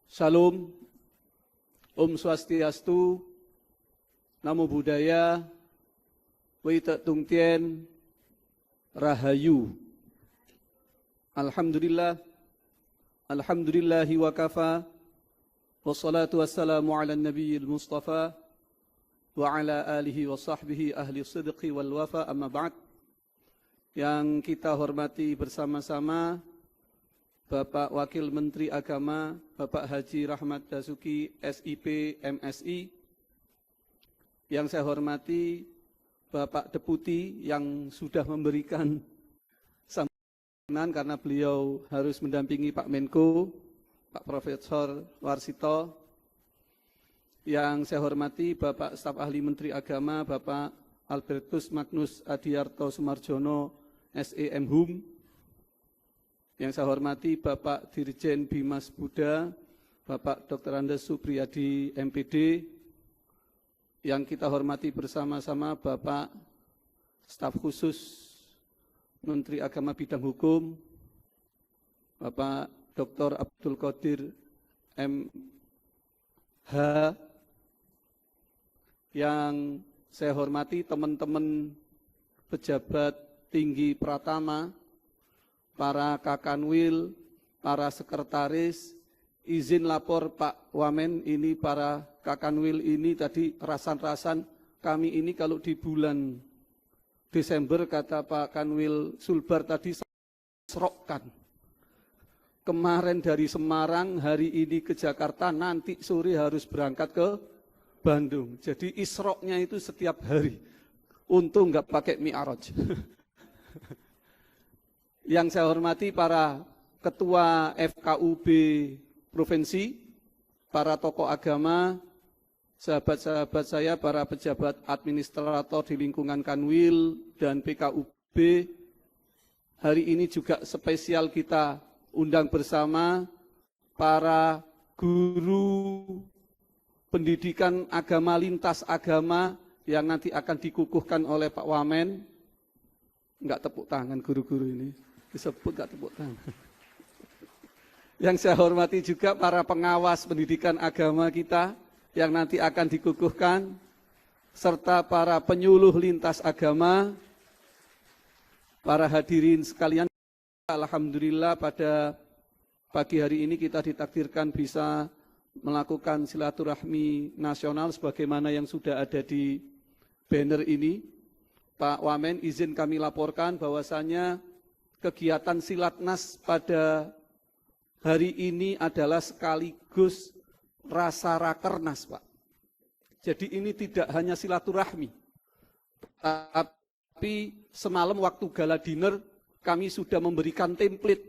Salam, Om Swastiastu, Namo Buddhaya, Wita Tungtien, Rahayu. Alhamdulillah, Alhamdulillahi wa kafa, wassalatu wassalamu ala nabiyil mustafa, wa ala alihi wa sahbihi ahli sidqi wal wafa, amma ba'd. Yang kita hormati bersama-sama Bapak Wakil Menteri Agama, Bapak Haji Rahmat Dasuki, SIP, MSI. Yang saya hormati Bapak Deputi yang sudah memberikan sambutan karena beliau harus mendampingi Pak Menko, Pak Profesor Warsito. Yang saya hormati Bapak Staf Ahli Menteri Agama, Bapak Albertus Magnus Adiarto Sumarjono, SEM Hum. Yang saya hormati Bapak Dirjen Bimas Buddha, Bapak Dr. Andes Supriyadi MPD. Yang kita hormati bersama-sama Bapak Staf Khusus Menteri Agama Bidang Hukum, Bapak Dr. Abdul Qadir MH. Yang saya hormati teman-teman pejabat tinggi Pratama, para Kakanwil, para sekretaris, izin lapor Pak Wamen, ini para Kakanwil ini tadi rasan-rasan, kami ini kalau di bulan Desember kata Pak Kanwil Sulbar tadi serokkan. Kemarin dari Semarang, hari ini ke Jakarta, nanti sore harus berangkat ke Bandung. Jadi isroknya itu setiap hari. Untung nggak pakai mi'raj. Yang saya hormati para ketua FKUB Provinsi, para tokoh agama, sahabat-sahabat saya, para pejabat administrator di lingkungan Kanwil dan PKUB. Hari ini juga spesial kita undang bersama para guru pendidikan agama lintas agama yang nanti akan dikukuhkan oleh Pak Wamen. Enggak tepuk tangan guru-guru ini, disebut enggak tepuk tangan. Yang saya hormati juga para pengawas pendidikan agama kita yang nanti akan dikukuhkan, serta para penyuluh lintas agama, para hadirin sekalian. Alhamdulillah pada pagi hari ini kita ditakdirkan bisa melakukan silaturahmi nasional sebagaimana yang sudah ada di banner ini. Pak Wamen, izin kami laporkan bahwasanya kegiatan Silatnas pada hari ini adalah sekaligus rasa rakernas, Pak. Jadi ini tidak hanya silaturahmi, tapi semalam waktu gala dinner kami sudah memberikan template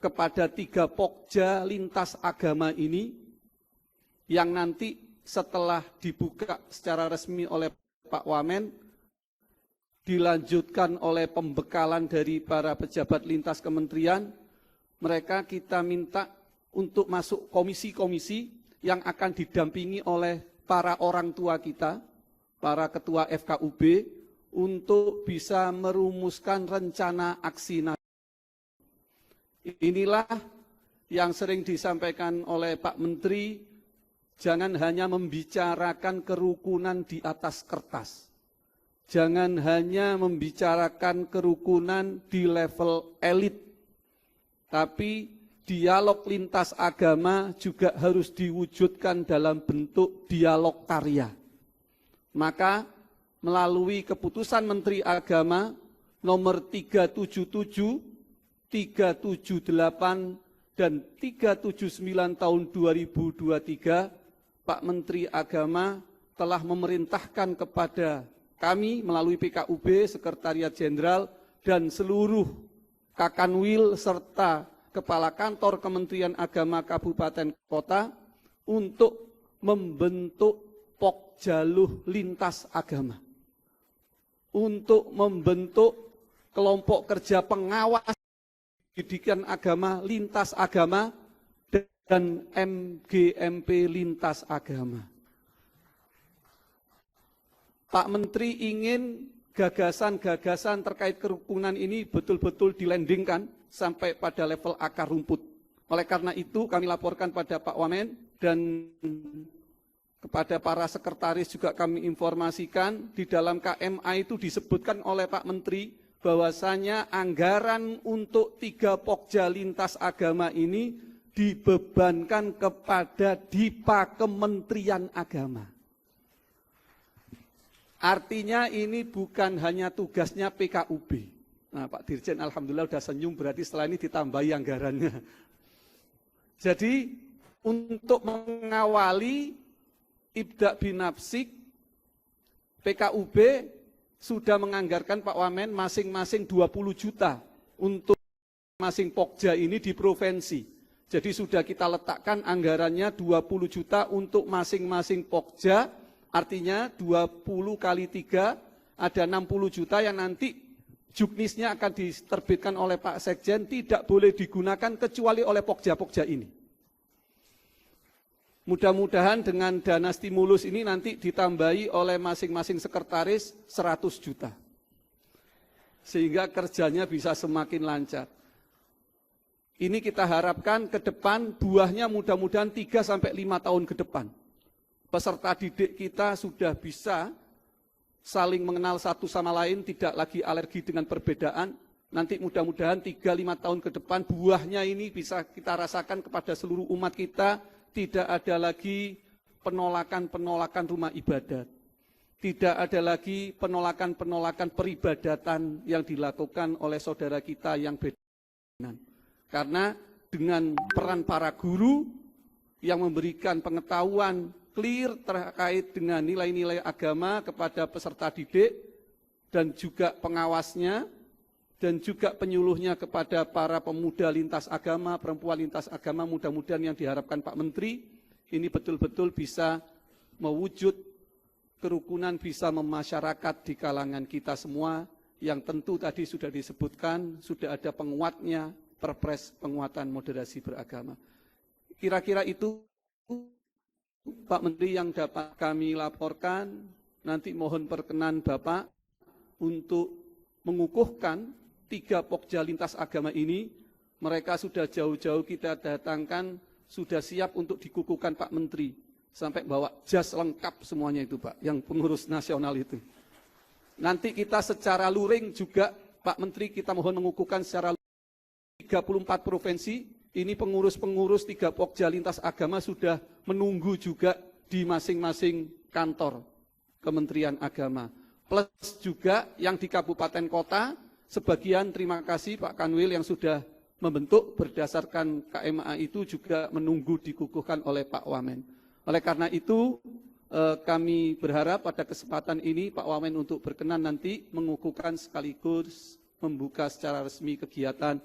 kepada 3 pokja lintas agama ini yang nanti setelah dibuka secara resmi oleh Pak Wamen, dilanjutkan oleh pembekalan dari para pejabat lintas kementerian, mereka kita minta untuk masuk komisi-komisi yang akan didampingi oleh para orang tua kita, para ketua FKUB, untuk bisa merumuskan rencana aksi nasional. Inilah yang sering disampaikan oleh Pak Menteri, jangan hanya membicarakan kerukunan di atas kertas. Jangan hanya membicarakan kerukunan di level elit, tapi dialog lintas agama juga harus diwujudkan dalam bentuk dialog karya. Maka melalui keputusan Menteri Agama nomor 377, 378, dan 379 tahun 2023, Pak Menteri Agama telah memerintahkan kepada kami melalui PKUB, Sekretariat Jenderal, dan seluruh Kakanwil serta Kepala Kantor Kementerian Agama Kabupaten Kota untuk membentuk Pokjaluh lintas agama. Untuk membentuk kelompok kerja pengawas pendidikan agama lintas agama dan MGMP lintas agama. Pak Menteri ingin gagasan-gagasan terkait kerukunan ini betul-betul dilandingkan sampai pada level akar rumput. Oleh karena itu kami laporkan pada Pak Wamen dan kepada para sekretaris juga kami informasikan di dalam KMA itu disebutkan oleh Pak Menteri bahwasanya anggaran untuk 3 Pokja lintas agama ini dibebankan kepada DIPA Kementerian Agama. Artinya ini bukan hanya tugasnya PKUB. Nah, Pak Dirjen alhamdulillah sudah senyum, berarti setelah ini ditambahi anggarannya. Jadi untuk mengawali Ibda binafsik, PKUB sudah menganggarkan Pak Wamen masing-masing 20 juta untuk masing Pokja ini di provinsi. Jadi sudah kita letakkan anggarannya 20 juta untuk masing-masing Pokja, artinya 20 kali 3 ada 60 juta yang nanti juknisnya akan diterbitkan oleh Pak Sekjen, tidak boleh digunakan kecuali oleh Pokja-Pokja ini. Mudah-mudahan dengan dana stimulus ini nanti ditambahi oleh masing-masing sekretaris 100 juta. Sehingga kerjanya bisa semakin lancar. Ini kita harapkan ke depan buahnya mudah-mudahan 3-5 tahun ke depan. Peserta didik kita sudah bisa saling mengenal satu sama lain, tidak lagi alergi dengan perbedaan. Nanti mudah-mudahan 3-5 tahun ke depan buahnya ini bisa kita rasakan kepada seluruh umat kita. Tidak ada lagi penolakan-penolakan rumah ibadat. Tidak ada lagi penolakan-penolakan peribadatan yang dilakukan oleh saudara kita yang beda. Karena dengan peran para guru yang memberikan pengetahuan clear terkait dengan nilai-nilai agama kepada peserta didik dan juga pengawasnya dan juga penyuluhnya kepada para pemuda lintas agama, perempuan lintas agama, mudah-mudahan yang diharapkan Pak Menteri ini betul-betul bisa mewujud kerukunan, bisa memasyarakat di kalangan kita semua yang tentu tadi sudah disebutkan, sudah ada penguatnya, Perpres penguatan moderasi beragama. Kira-kira itu Pak Menteri yang dapat kami laporkan. Nanti mohon perkenan Bapak untuk mengukuhkan 3 Pokja lintas agama ini. Mereka sudah jauh-jauh kita datangkan, sudah siap untuk dikukuhkan Pak Menteri. Sampai bawa jas lengkap semuanya itu Pak, yang pengurus nasional itu. Nanti kita secara luring juga Pak Menteri kita mohon mengukuhkan secara luring 34 provinsi. Ini pengurus-pengurus 3 Pokja lintas agama sudah menunggu juga di masing-masing kantor Kementerian Agama. Plus juga yang di kabupaten kota, sebagian terima kasih Pak Kanwil yang sudah membentuk berdasarkan KMA itu juga menunggu dikukuhkan oleh Pak Wamen. Oleh karena itu kami berharap pada kesempatan ini Pak Wamen untuk berkenan nanti mengukuhkan sekaligus membuka secara resmi kegiatan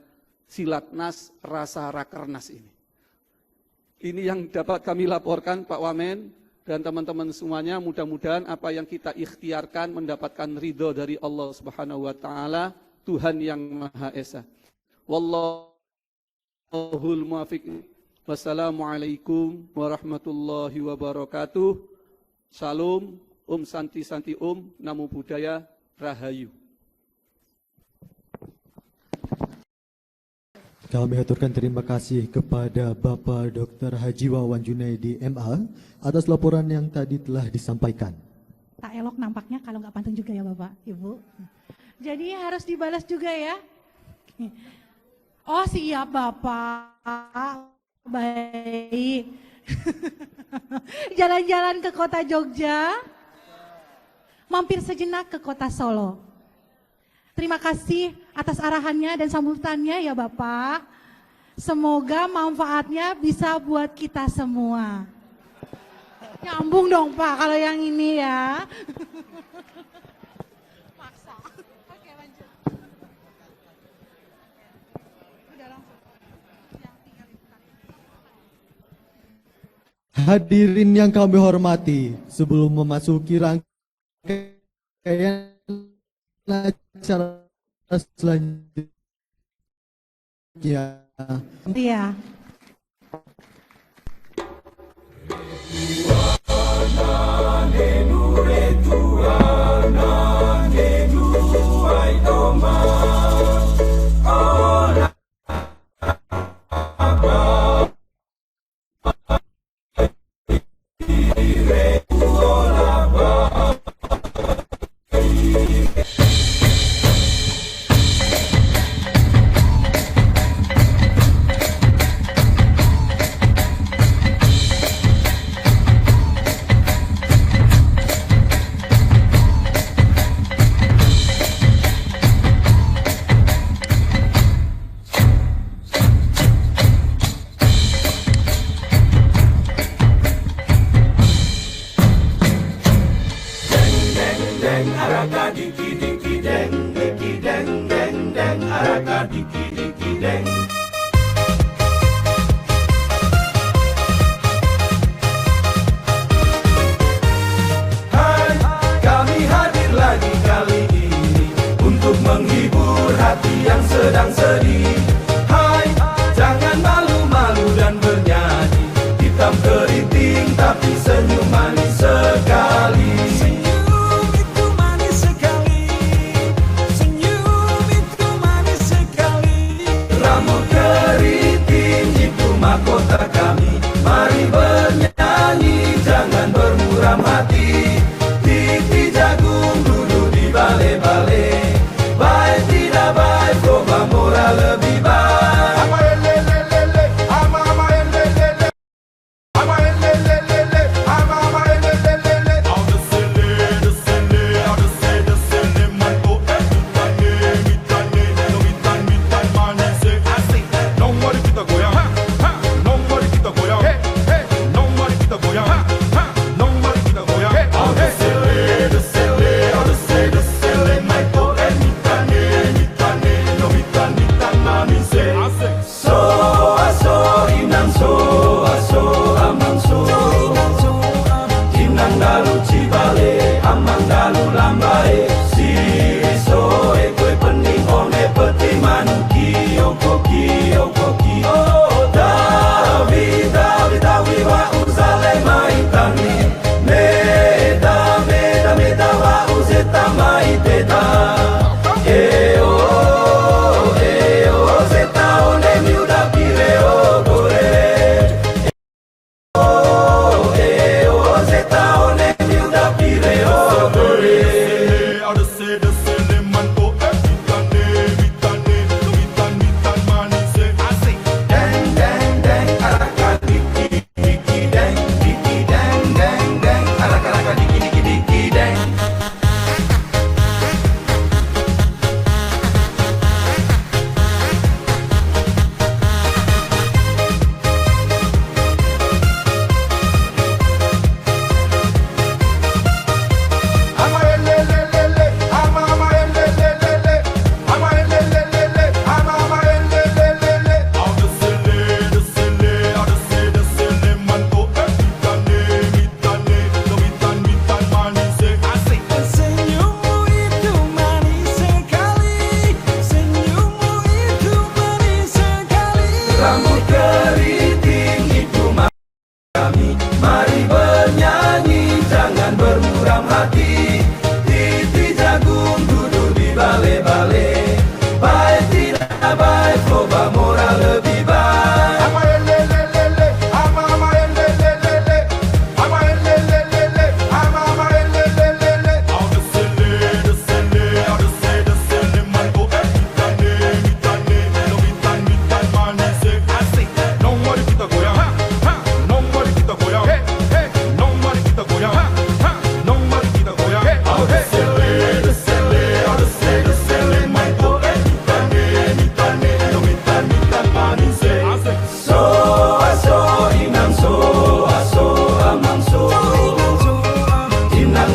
Silatnas Rasa Rakernas ini. Ini yang dapat kami laporkan Pak Wamen dan teman-teman semuanya, mudah-mudahan apa yang kita ikhtiarkan mendapatkan ridho dari Allah Subhanahu wa taala, Tuhan yang Maha Esa. Wallahul muwaffiq. Wassalamualaikum warahmatullahi wabarakatuh. Salam, Santi Santi Namo Buddhaya, Rahayu.
Kami haturkan terima kasih kepada Bapak Dr. Haji Wawan Junaidi MA atas laporan yang tadi telah disampaikan.
Tak elok nampaknya kalau nggak pantun juga ya Bapak, Ibu. Jadi harus dibalas juga ya. Oh siap Bapak. Baik. Jalan-jalan ke kota Jogja, mampir sejenak ke kota Solo. Terima kasih atas arahannya dan sambutannya ya Bapak. Semoga manfaatnya bisa buat kita semua. Nyambung dong Pak kalau yang ini ya. Maksa. Oke lanjut. Udah langsung.
Hadirin yang kami hormati, sebelum memasuki rangkaian acara selanjutnya.
Iya.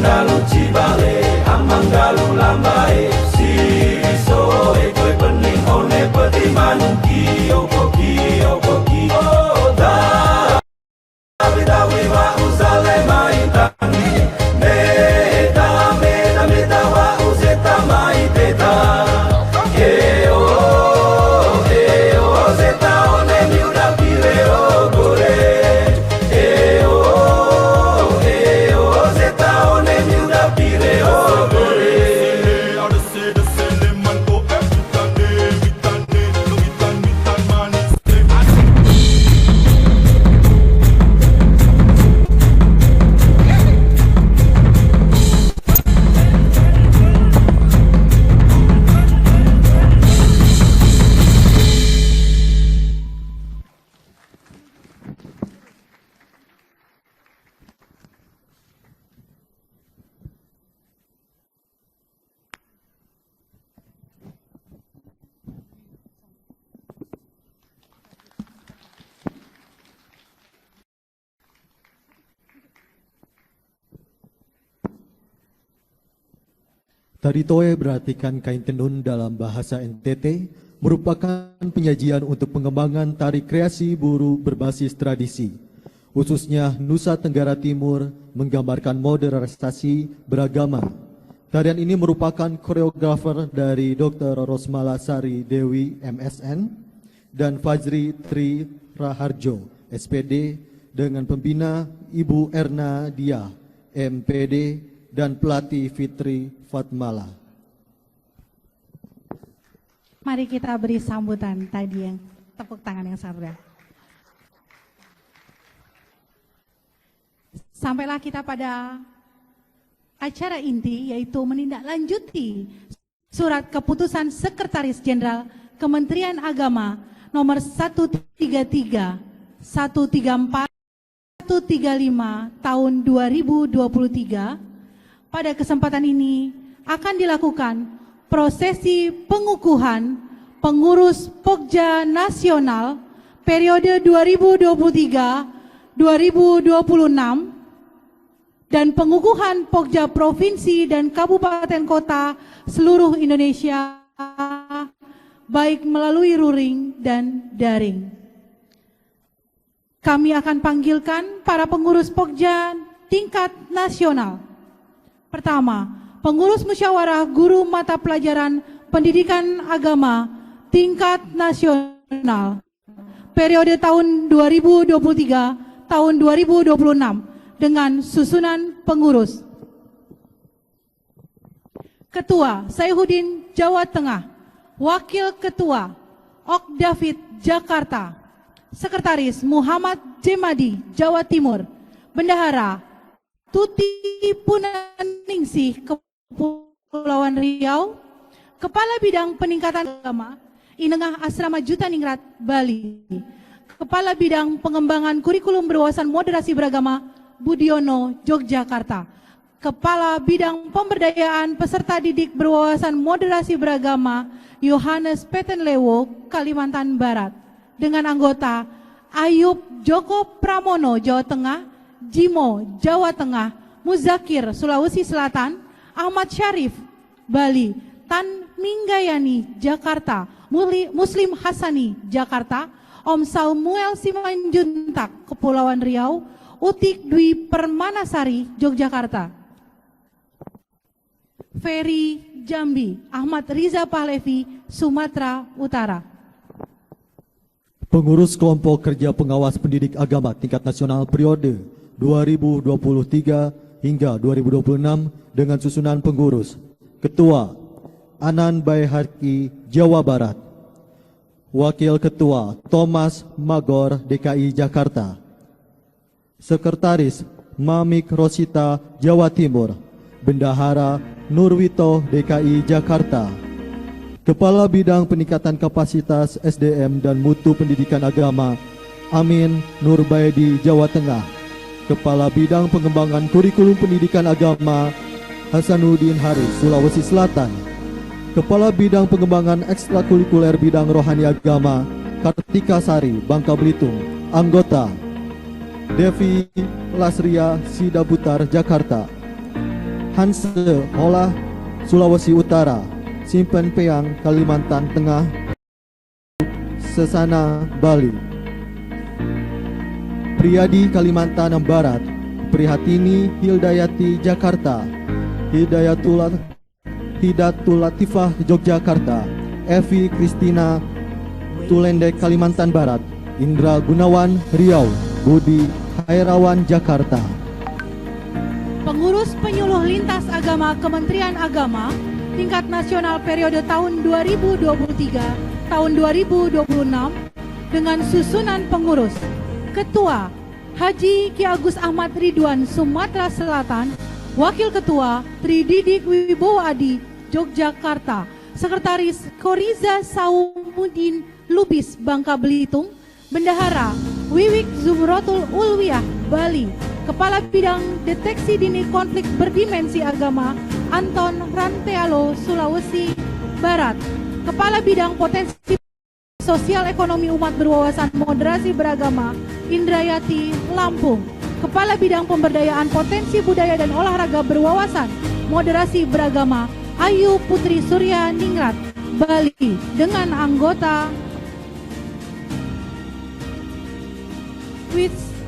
dalu cibale, amang dalu lambai, si so ekoi pening one peti manuki, okoki, oh da, dawi wa usale mai tangi, meda wa useta mai teta, eo zeta one miuda pireo gore, eo zeta one miuda pireo gore.
Tari Toe berartikan kain tenun dalam bahasa NTT, merupakan penyajian untuk pengembangan tari kreasi buruh berbasis tradisi. Khususnya Nusa Tenggara Timur menggambarkan modernisasi beragama. Tarian ini merupakan koreografer dari Dr. Rosmala Sari Dewi MSN dan Fajri Tri Raharjo SPD dengan pembina Ibu Erna Dia MPD dan pelatih Fitri Fatmala.
Mari kita beri sambutan tadi yang tepuk tangan yang sangat. Sampailah kita pada acara inti, yaitu menindaklanjuti surat keputusan Sekretaris Jenderal Kementerian Agama nomor 133, 134, 135 tahun 2023. Pada kesempatan ini akan dilakukan prosesi pengukuhan pengurus Pokja Nasional periode 2023-2026 dan pengukuhan Pokja Provinsi dan Kabupaten Kota seluruh Indonesia, baik melalui luring dan daring. Kami akan panggilkan para pengurus Pokja tingkat nasional. Pertama, pengurus musyawarah guru mata pelajaran pendidikan agama tingkat nasional periode tahun 2023 tahun 2026 dengan susunan pengurus. Ketua Saihuddin Jawa Tengah, Wakil Ketua Ok David Jakarta, Sekretaris Muhammad Jemadi Jawa Timur, Bendahara Tuti Punaningsih Kepulauan Riau, Kepala Bidang Peningkatan Agama Inengah Asrama Jutaningrat Bali, Kepala Bidang Pengembangan Kurikulum Berwawasan Moderasi Beragama Budiono Yogyakarta, Kepala Bidang Pemberdayaan Peserta Didik Berwawasan Moderasi Beragama Yohanes Petenlewo Kalimantan Barat, dengan anggota Ayub Joko Pramono Jawa Tengah, Jimo Jawa Tengah, Muzakir Sulawesi Selatan, Ahmad Syarif Bali, Tan Minggayani Jakarta, Muslim Hasani Jakarta, Om Samuel Simanjuntak Kepulauan Riau, Utik Dwi Permanasari Yogyakarta, Ferry Jambi, Ahmad Riza Pahlevi Sumatera Utara.
Pengurus kelompok kerja pengawas pendidik agama tingkat nasional periode 2023 hingga 2026 dengan susunan pengurus. Ketua Anan Baihaki Jawa Barat, Wakil Ketua Thomas Magor DKI Jakarta, Sekretaris Mamik Rosita Jawa Timur, Bendahara Nurwito DKI Jakarta, Kepala Bidang Peningkatan Kapasitas SDM dan Mutu Pendidikan Agama Amin Nurbaidi Jawa Tengah, Kepala Bidang Pengembangan Kurikulum Pendidikan Agama Hasanuddin Haris Sulawesi Selatan, Kepala Bidang Pengembangan Ekstrakurikuler Bidang Rohani Agama Kartika Sari Bangka Belitung, anggota Devi Lasria Sidabutar Jakarta, Hanse Holah, Sulawesi Utara, Simpen Peang, Kalimantan Tengah, Sesana, Bali. Priyadi, Kalimantan Barat, Prihatini Hildayati, Jakarta, Hidayatul Latifah, Yogyakarta, Evi Kristina Tulendek, Kalimantan Barat, Indra Gunawan, Riau, Budi Hairawan, Jakarta.
Pengurus Penyuluh Lintas Agama Kementerian Agama tingkat nasional periode tahun 2023 tahun 2026 dengan susunan pengurus: Ketua Haji Ki Agus Ahmad Ridwan, Sumatera Selatan; Wakil Ketua Trididik Wibowo Adi, Yogyakarta; Sekretaris Koriza Saumudin Lubis, Bangka Belitung; Bendahara Wiwik Zumrotul Ulwiyah, Bali; Kepala Bidang Deteksi Dini Konflik Berdimensi Agama Anton Rantealo, Sulawesi Barat; Kepala Bidang Potensi Sosial Ekonomi Umat Berwawasan Moderasi Beragama Indrayati, Lampung; Kepala Bidang Pemberdayaan Potensi Budaya dan Olahraga Berwawasan Moderasi Beragama Ayu Putri Surya Ningrat, Bali, dengan anggota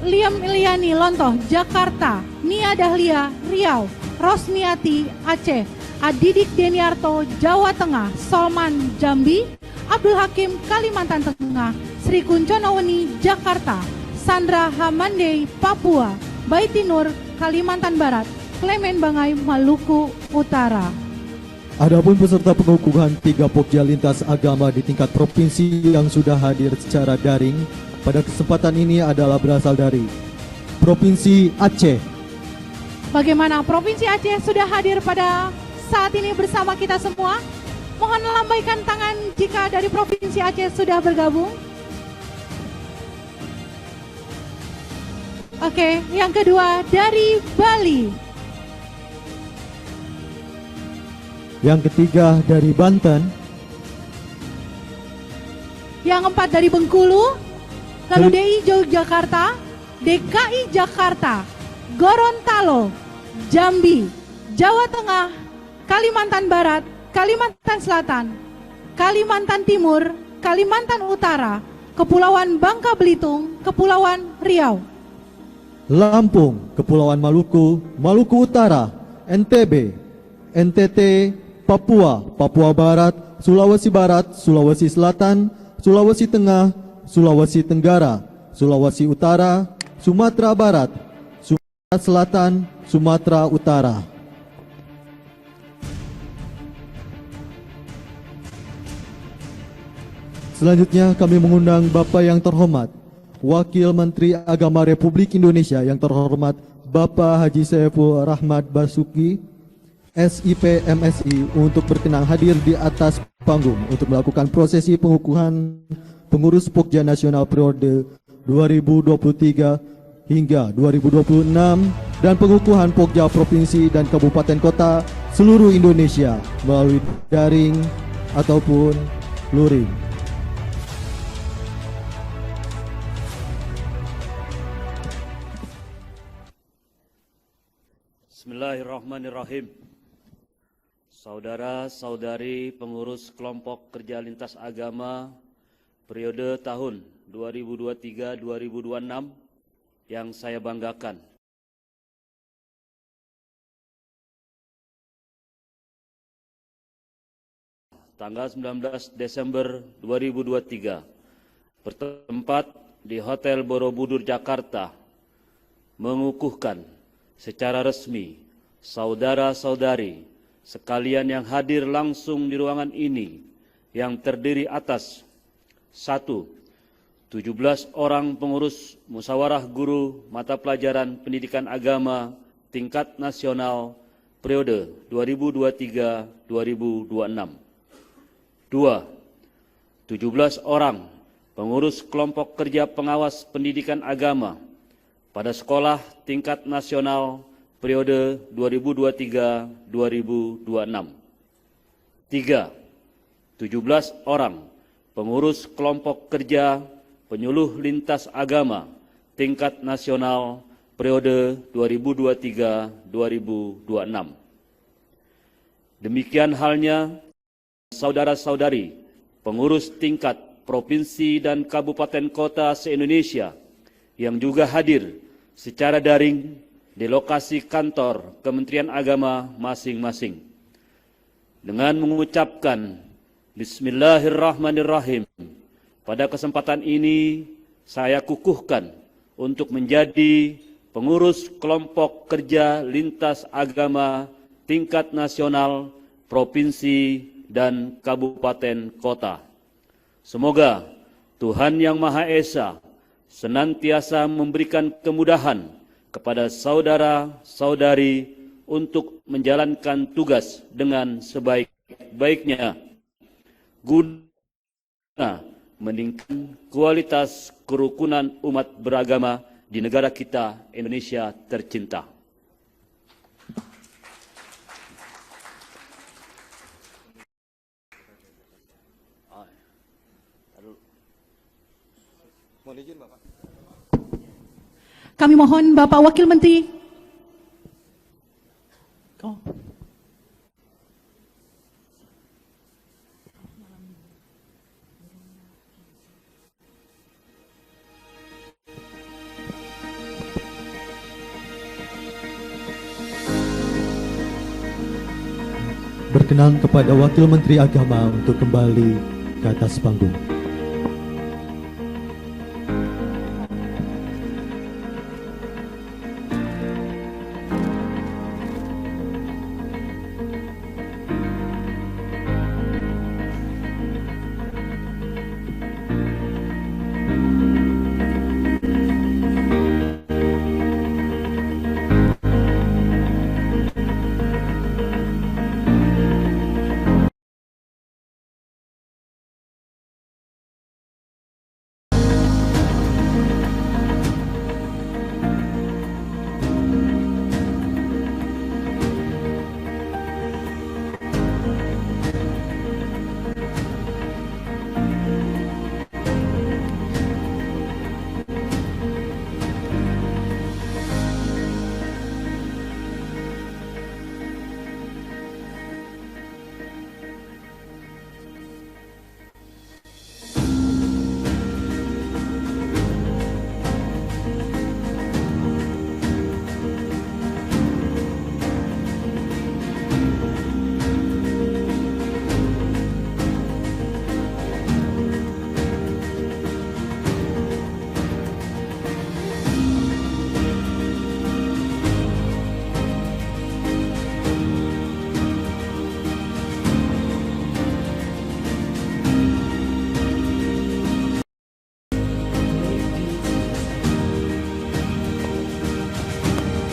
Liam Iliani Lontoh, Jakarta; Nia Dahlia, Riau; Rosniati, Aceh; Adidik Deniarto, Jawa Tengah; Solman, Jambi; Abdul Hakim, Kalimantan Tengah; Sri Kunconoweni, Jakarta; Sandra Hamandei, Papua; Baiti Nur, Kalimantan Barat; Clement Bangai, Maluku Utara.
Adapun peserta pengukuhan 3 Pokja lintas agama di tingkat provinsi yang sudah hadir secara daring pada kesempatan ini adalah berasal dari Provinsi Aceh.
Bagaimana Provinsi Aceh sudah hadir pada saat ini bersama kita semua? Mohon lambaikan tangan jika dari Provinsi Aceh sudah bergabung. Oke, yang kedua dari Bali.
Yang ketiga dari Banten.
Yang keempat dari Bengkulu. Lalu DI Yogyakarta, DKI Jakarta, Gorontalo, Jambi, Jawa Tengah, Kalimantan Barat, Kalimantan Selatan, Kalimantan Timur, Kalimantan Utara, Kepulauan Bangka Belitung, Kepulauan Riau,
Lampung, Kepulauan Maluku, Maluku Utara, NTB, NTT, Papua, Papua Barat, Sulawesi Selatan, Sulawesi Tengah, Sulawesi Tenggara, Sulawesi Utara, Sumatera Barat, Sumatera Selatan, Sumatera Utara. Selanjutnya kami mengundang Bapak yang terhormat Wakil Menteri Agama Republik Indonesia yang terhormat Bapak Haji Saiful Rahmat Basuki, SIP MSI, untuk berkenan hadir di atas panggung untuk melakukan prosesi pengukuhan pengurus Pokja Nasional periode 2023 hingga 2026 dan pengukuhan Pokja Provinsi dan Kabupaten Kota seluruh Indonesia melalui daring ataupun luring.
Bismillahirrahmanirrahim. Saudara-saudari pengurus kelompok kerja lintas agama periode tahun 2023-2026 yang saya banggakan. Tanggal 19 Desember 2023 bertempat di Hotel Borobudur, Jakarta, mengukuhkan secara resmi saudara-saudari sekalian yang hadir langsung di ruangan ini yang terdiri atas 1. 17 orang pengurus musyawarah guru mata pelajaran pendidikan agama tingkat nasional periode 2023-2026. 2. 17 orang pengurus kelompok kerja pengawas pendidikan agama pada sekolah tingkat nasional periode 2023-2026. 3. 17 orang pengurus kelompok kerja penyuluh lintas agama tingkat nasional periode 2023-2026.
Demikian halnya saudara-saudari pengurus tingkat provinsi dan kabupaten kota se-Indonesia yang juga hadir secara daring di lokasi kantor Kementerian Agama masing-masing. Dengan mengucapkan Bismillahirrahmanirrahim, pada kesempatan ini saya kukuhkan untuk menjadi pengurus kelompok kerja lintas agama tingkat nasional, provinsi, dan kabupaten kota. Semoga Tuhan Yang Maha Esa senantiasa memberikan kemudahan kepada saudara-saudari untuk menjalankan tugas dengan sebaik-baiknya guna meningkatkan kualitas kerukunan umat beragama di negara kita Indonesia tercinta.
Mohon izin, Bapak.
Kami mohon Bapak Wakil Menteri.
Berkenan kepada Wakil Menteri Agama untuk kembali ke atas panggung.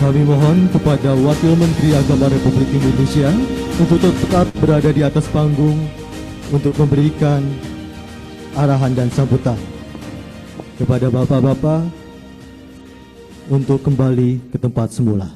Kami mohon kepada Wakil Menteri Agama Republik Indonesia untuk tetap berada di atas panggung untuk memberikan arahan dan sambutan kepada bapak-bapak untuk kembali ke tempat semula.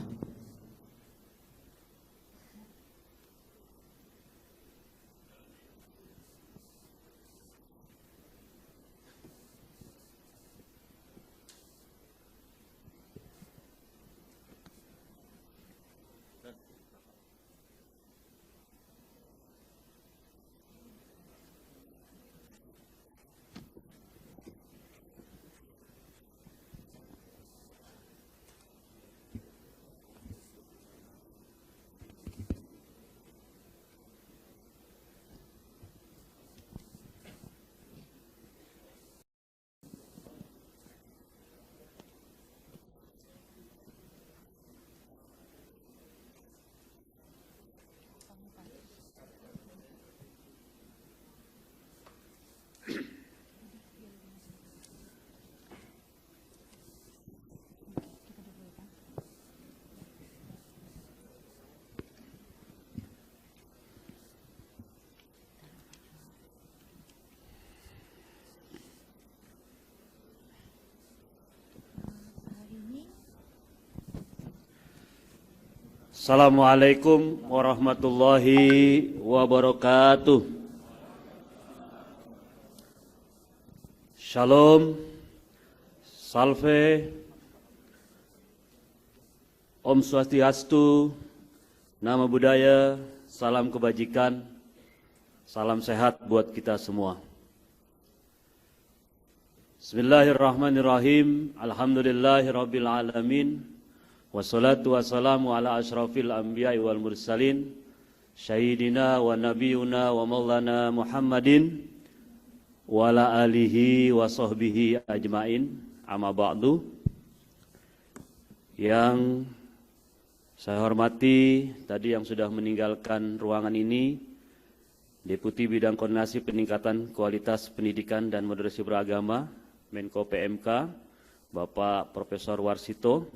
Assalamualaikum warahmatullahi wabarakatuh. Shalom, Salve, Om Swastiastu, Nama Budaya, salam kebajikan, salam sehat buat kita semua. Bismillahirrahmanirrahim. Alhamdulillahirabbil alamin. Wassalatu wassalamu ala asyrafil anbiya'i wal mursalin. Sayyidina wa nabiyuna wa maulana Muhammadin wa ala alihi wa sahbihi ajmain. Amma ba'du. Yang saya hormati tadi yang sudah meninggalkan ruangan ini, Deputi Bidang Koordinasi Peningkatan Kualitas Pendidikan dan Moderasi Beragama, Menko PMK, Bapak Profesor Warsito.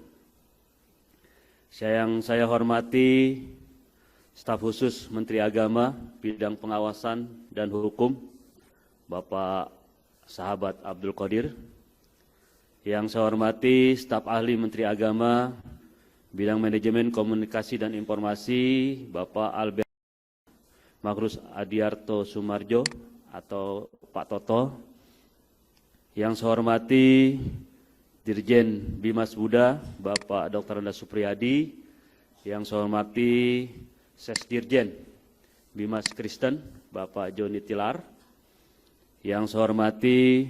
Yang saya hormati staf khusus Menteri Agama, Bidang Pengawasan dan Hukum, Bapak Sahabat Abdul Qadir. Yang saya hormati staf ahli Menteri Agama, Bidang Manajemen Komunikasi dan Informasi, Bapak Albert Magrus Adiarto Sumarjo atau Pak Toto. Yang saya hormati Dirjen Bimas Buddha, Bapak Dr. Anda Supriyadi. Yang saya hormati Sesdirjen Bimas Kristen, Bapak Joni Tilar. Yang saya hormati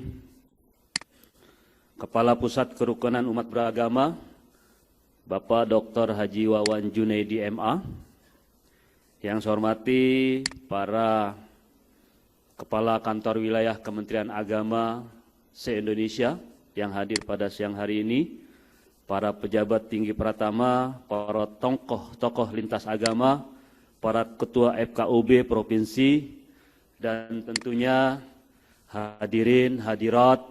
Kepala Pusat Kerukunan Umat Beragama, Bapak Dr. Haji Wawan Junaidi MA. Yang saya hormati para Kepala Kantor Wilayah Kementerian Agama se-Indonesia yang hadir pada siang hari ini, para pejabat tinggi pratama, para tokoh lintas agama, para ketua FKUB provinsi, dan tentunya hadirin, hadirat,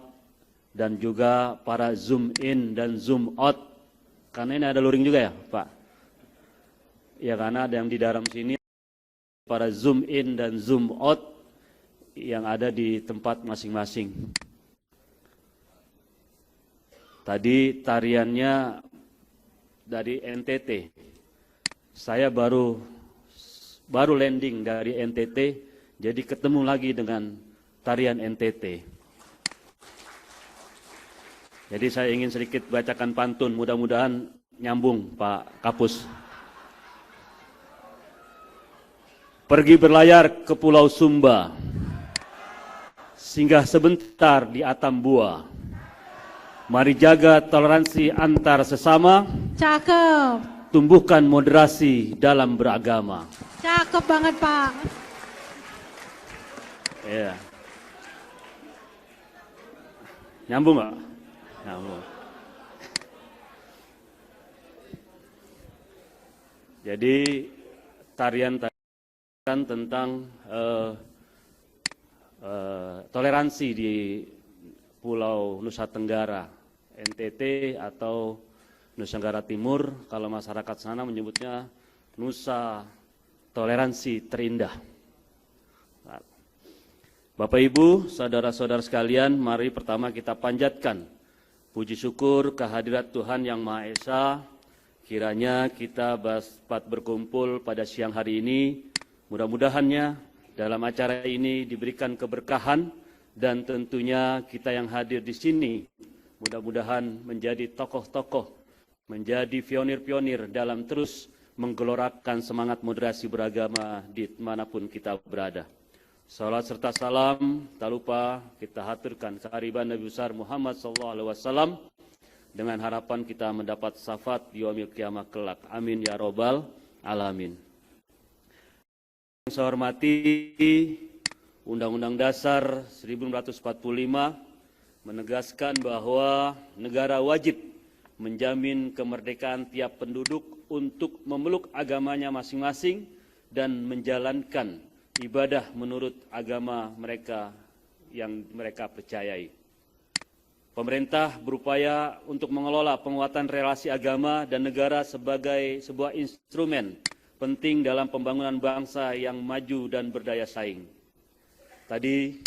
dan juga para zoom in dan zoom out. Karena ini ada luring juga ya, Pak? Ya, karena ada yang di dalam sini, para zoom in dan zoom out yang ada di tempat masing-masing. Tadi tariannya dari NTT. Saya baru landing dari NTT, jadi ketemu lagi dengan tarian NTT. Jadi saya ingin sedikit bacakan pantun, mudah-mudahan nyambung Pak Kapus. Pergi berlayar ke Pulau Sumba, singgah sebentar di Atambua. Mari jaga toleransi antar sesama.
Cakep.
Tumbuhkan moderasi dalam beragama.
Cakep banget, Pak.
Iya. Nyambung nggak? Nyambung. Jadi tarian tentang toleransi di Pulau Nusa Tenggara, NTT atau Nusa Tenggara Timur, kalau masyarakat sana menyebutnya Nusa Toleransi Terindah. Bapak Ibu, saudara-saudara sekalian, mari pertama kita panjatkan puji syukur kehadirat Tuhan Yang Maha Esa. Kiranya kita dapat berkumpul pada siang hari ini, mudah-mudahannya dalam acara ini diberikan keberkahan, dan tentunya kita yang hadir di sini mudah-mudahan menjadi tokoh-tokoh, menjadi pionir-pionir dalam terus menggelorakan semangat moderasi beragama di manapun kita berada. Salat serta salam tak lupa kita haturkan kehadiran Nabi besar Muhammad SAW dengan harapan kita mendapat syafaat di yaumil qiyamah kelak. Amin ya robbal alamin. Yang saya hormati, Undang-Undang Dasar 1945 menegaskan bahwa negara wajib menjamin kemerdekaan tiap penduduk untuk memeluk agamanya masing-masing dan menjalankan ibadah menurut agama mereka yang mereka percayai. Pemerintah berupaya untuk mengelola penguatan relasi agama dan negara sebagai sebuah instrumen penting dalam pembangunan bangsa yang maju dan berdaya saing. Tadi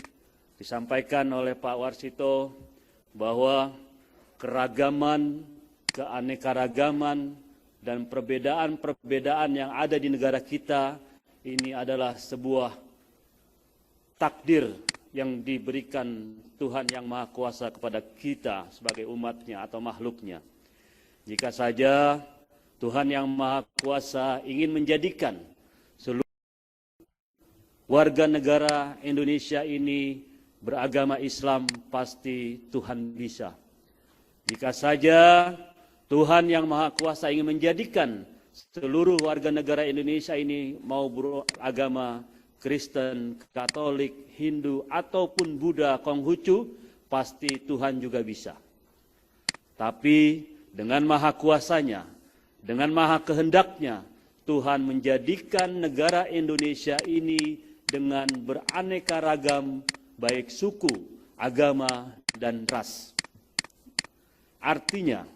disampaikan oleh Pak Warsito bahwa keragaman, keanekaragaman, dan perbedaan-perbedaan yang ada di negara kita ini adalah sebuah takdir yang diberikan Tuhan Yang Maha Kuasa kepada kita sebagai umatnya atau makhluknya. Jika saja Tuhan Yang Maha Kuasa ingin menjadikan warga negara Indonesia ini beragama Islam, pasti Tuhan bisa. Jika saja Tuhan yang Maha Kuasa ingin menjadikan seluruh warga negara Indonesia ini mau beragama Kristen, Katolik, Hindu, ataupun Buddha, Konghucu, pasti Tuhan juga bisa. Tapi dengan maha kuasanya, dengan maha kehendaknya, Tuhan menjadikan negara Indonesia ini dengan beraneka ragam, baik suku, agama, dan ras. Artinya,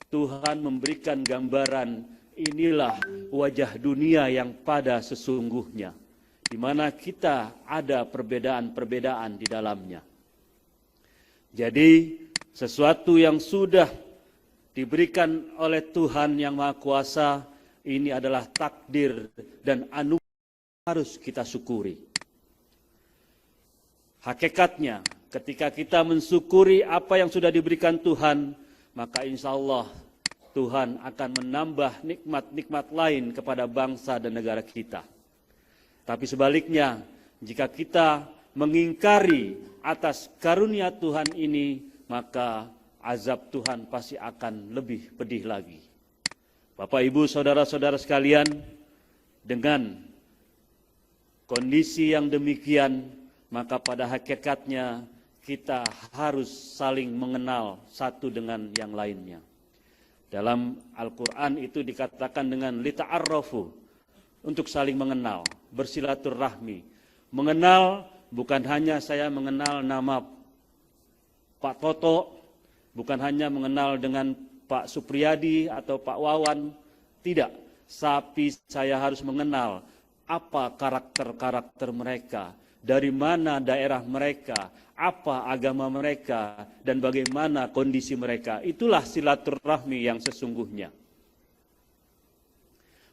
Tuhan memberikan gambaran inilah wajah dunia yang pada sesungguhnya, di mana kita ada perbedaan-perbedaan di dalamnya. Jadi, sesuatu yang sudah diberikan oleh Tuhan yang Maha Kuasa, ini adalah takdir dan anugerah harus kita syukuri. Hakikatnya, ketika kita mensyukuri apa yang sudah diberikan Tuhan, maka insya Allah Tuhan akan menambah nikmat-nikmat lain kepada bangsa dan negara kita. Tapi sebaliknya, jika kita mengingkari atas karunia Tuhan ini, maka azab Tuhan pasti akan lebih pedih lagi. Bapak, Ibu, saudara-saudara sekalian, dengan kondisi yang demikian, maka pada hakikatnya kita harus saling mengenal satu dengan yang lainnya. Dalam Al-Quran itu dikatakan dengan lita'arrafu, untuk saling mengenal, bersilaturahmi. Mengenal bukan hanya saya mengenal nama Pak Toto, bukan hanya mengenal dengan Pak Supriyadi atau Pak Wawan, tidak. Tapi saya harus mengenal apa karakter-karakter mereka, dari mana daerah mereka, apa agama mereka, dan bagaimana kondisi mereka. Itulah silaturahmi yang sesungguhnya.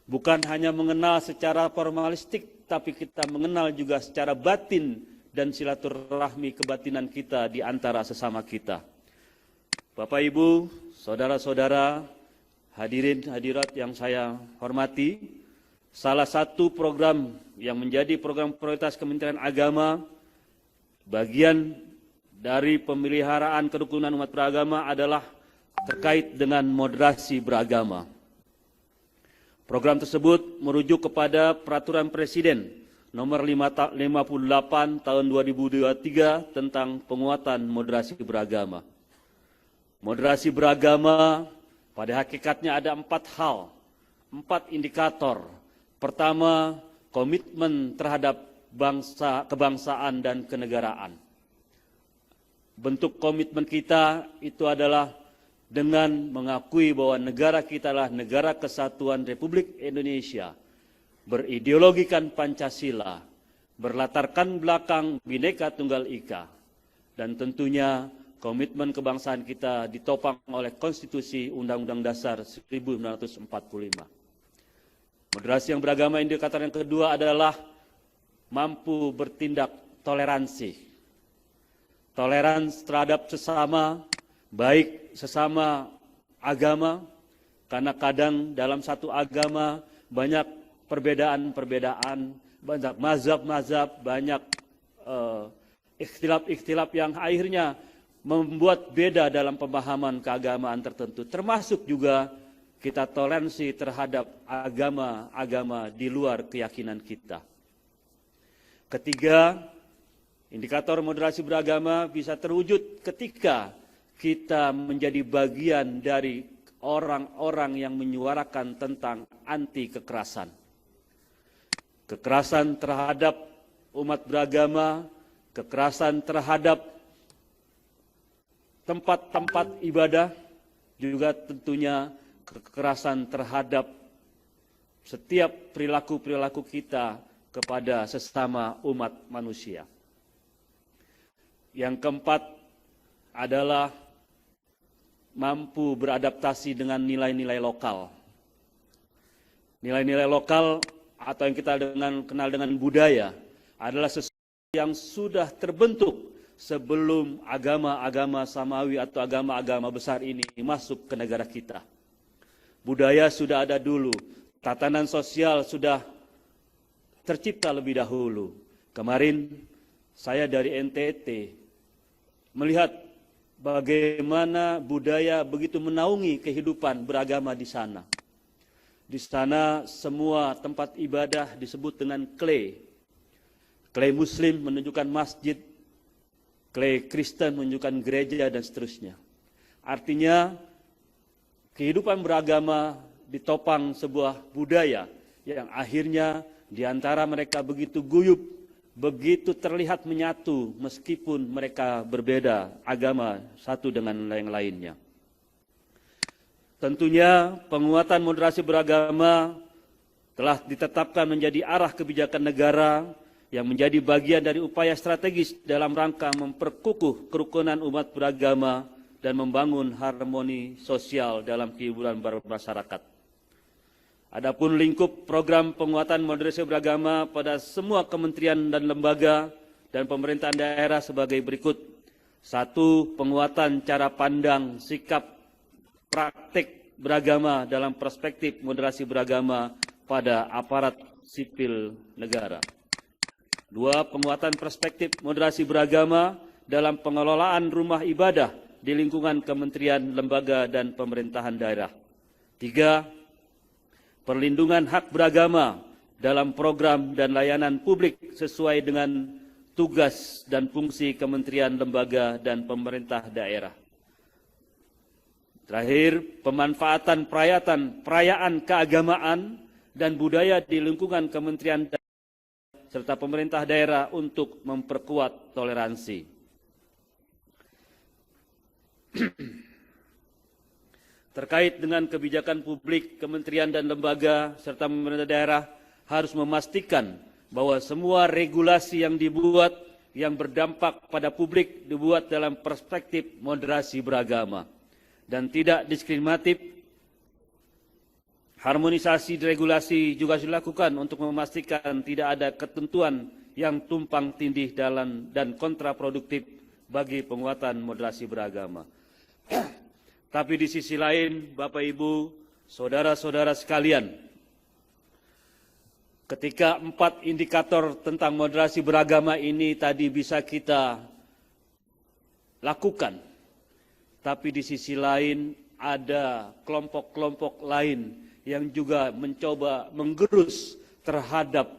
Bukan hanya mengenal secara formalistik, tapi kita mengenal juga secara batin dan silaturahmi kebatinan kita di antara sesama kita. Bapak, Ibu, saudara-saudara, hadirin hadirat yang saya hormati, salah satu program yang menjadi program prioritas Kementerian Agama, bagian dari pemeliharaan kerukunan umat beragama adalah terkait dengan moderasi beragama. Program tersebut merujuk kepada Peraturan Presiden Nomor 58 Tahun 2023 tentang penguatan moderasi beragama. Moderasi beragama pada hakikatnya ada 4 hal, 4 indikator. Pertama, komitmen terhadap kebangsaan dan kenegaraan. Bentuk komitmen kita itu adalah dengan mengakui bahwa negara kita adalah negara kesatuan Republik Indonesia, berideologikan Pancasila, berlatarkan belakang Bhinneka Tunggal Ika, dan tentunya komitmen kebangsaan kita ditopang oleh Konstitusi Undang-Undang Dasar 1945. Moderasi yang beragama indikator yang kedua adalah mampu bertindak toleransi. Toleransi terhadap sesama, baik sesama agama, karena kadang dalam satu agama banyak perbedaan-perbedaan, banyak mazhab-mazhab, banyak ikhtilaf-ikhtilaf yang akhirnya membuat beda dalam pemahaman keagamaan tertentu. Termasuk juga kita toleransi terhadap agama-agama di luar keyakinan kita. Ketiga, indikator moderasi beragama bisa terwujud ketika kita menjadi bagian dari orang-orang yang menyuarakan tentang anti kekerasan. Kekerasan terhadap umat beragama, kekerasan terhadap tempat-tempat ibadah, juga tentunya kekerasan terhadap setiap perilaku-perilaku kita kepada sesama umat manusia. Yang keempat adalah mampu beradaptasi dengan nilai-nilai lokal. Nilai-nilai lokal atau yang kita kenal dengan budaya adalah sesuatu yang sudah terbentuk sebelum agama-agama samawi atau agama-agama besar ini masuk ke negara kita. Budaya sudah ada dulu, tatanan sosial sudah tercipta lebih dahulu. Kemarin saya dari NTT melihat bagaimana budaya begitu menaungi kehidupan beragama di sana. Di sana semua tempat ibadah disebut dengan clay. Clay Muslim menunjukkan masjid, clay Kristen menunjukkan gereja, dan seterusnya. Artinya kehidupan beragama ditopang sebuah budaya yang akhirnya di antara mereka begitu guyup, begitu terlihat menyatu meskipun mereka berbeda agama satu dengan yang lainnya. Tentunya penguatan moderasi beragama telah ditetapkan menjadi arah kebijakan negara yang menjadi bagian dari upaya strategis dalam rangka memperkukuh kerukunan umat beragama dan membangun harmoni sosial dalam kehidupan bermasyarakat. Adapun lingkup program penguatan moderasi beragama pada semua kementerian dan lembaga dan pemerintahan daerah sebagai berikut. 1. Penguatan cara pandang, sikap, praktik beragama dalam perspektif moderasi beragama pada aparat sipil negara. 2. Penguatan perspektif moderasi beragama dalam pengelolaan rumah ibadah di lingkungan kementerian, lembaga, dan pemerintahan daerah. 3. Perlindungan hak beragama dalam program dan layanan publik sesuai dengan tugas dan fungsi kementerian, lembaga, dan pemerintah daerah. Terakhir, pemanfaatan perayaan keagamaan dan budaya di lingkungan kementerian serta pemerintah daerah untuk memperkuat toleransi. Terkait dengan kebijakan publik, kementerian dan lembaga, serta pemerintah daerah harus memastikan bahwa semua regulasi yang dibuat yang berdampak pada publik dibuat dalam perspektif moderasi beragama dan tidak diskriminatif. Harmonisasi regulasi juga dilakukan untuk memastikan tidak ada ketentuan yang tumpang tindih dan kontraproduktif bagi penguatan moderasi beragama. Tapi di sisi lain, Bapak Ibu, saudara-saudara sekalian, ketika 4 indikator tentang moderasi beragama ini tadi bisa kita lakukan, tapi di sisi lain ada kelompok-kelompok lain yang juga mencoba menggerus terhadap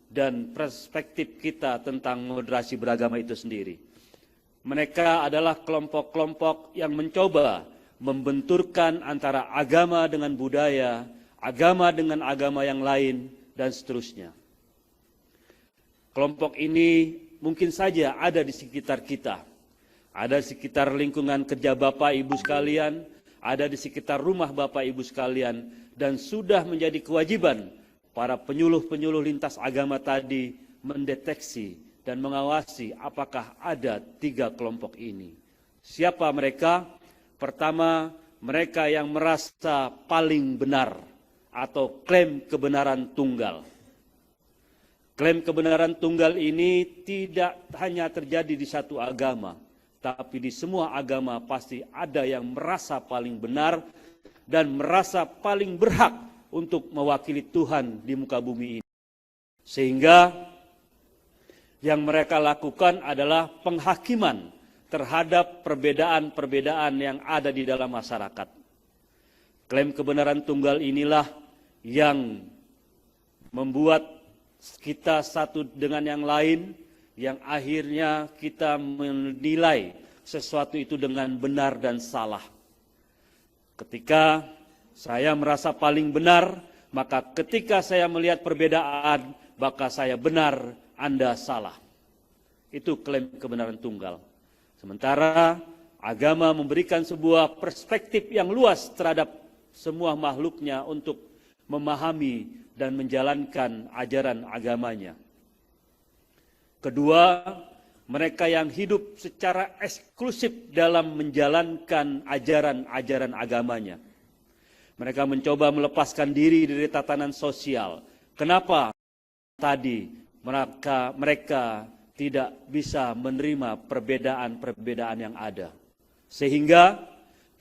dan perspektif kita tentang moderasi beragama itu sendiri. Mereka adalah kelompok-kelompok yang mencoba membenturkan antara agama dengan budaya, agama dengan agama yang lain, dan seterusnya. Kelompok ini mungkin saja ada di sekitar kita. Ada di sekitar lingkungan kerja Bapak Ibu sekalian, ada di sekitar rumah Bapak Ibu sekalian, dan sudah menjadi kewajiban para penyuluh-penyuluh lintas agama tadi mendeteksi dan mengawasi apakah ada 3 kelompok ini. Siapa mereka? Pertama, mereka yang merasa paling benar atau klaim kebenaran tunggal. Klaim kebenaran tunggal ini tidak hanya terjadi di satu agama, tapi di semua agama pasti ada yang merasa paling benar dan merasa paling berhak untuk mewakili Tuhan di muka bumi ini. Sehingga yang mereka lakukan adalah penghakiman terhadap perbedaan-perbedaan yang ada di dalam masyarakat. Klaim kebenaran tunggal inilah yang membuat kita satu dengan yang lain, yang akhirnya kita menilai sesuatu itu dengan benar dan salah. Ketika saya merasa paling benar, maka ketika saya melihat perbedaan, maka saya benar, Anda salah. Itu klaim kebenaran tunggal. Sementara agama memberikan sebuah perspektif yang luas terhadap semua makhluknya untuk memahami dan menjalankan ajaran agamanya. Kedua, mereka yang hidup secara eksklusif dalam menjalankan ajaran-ajaran agamanya. Mereka mencoba melepaskan diri dari tatanan sosial. Kenapa? Tadi mereka tidak bisa menerima perbedaan-perbedaan yang ada. Sehingga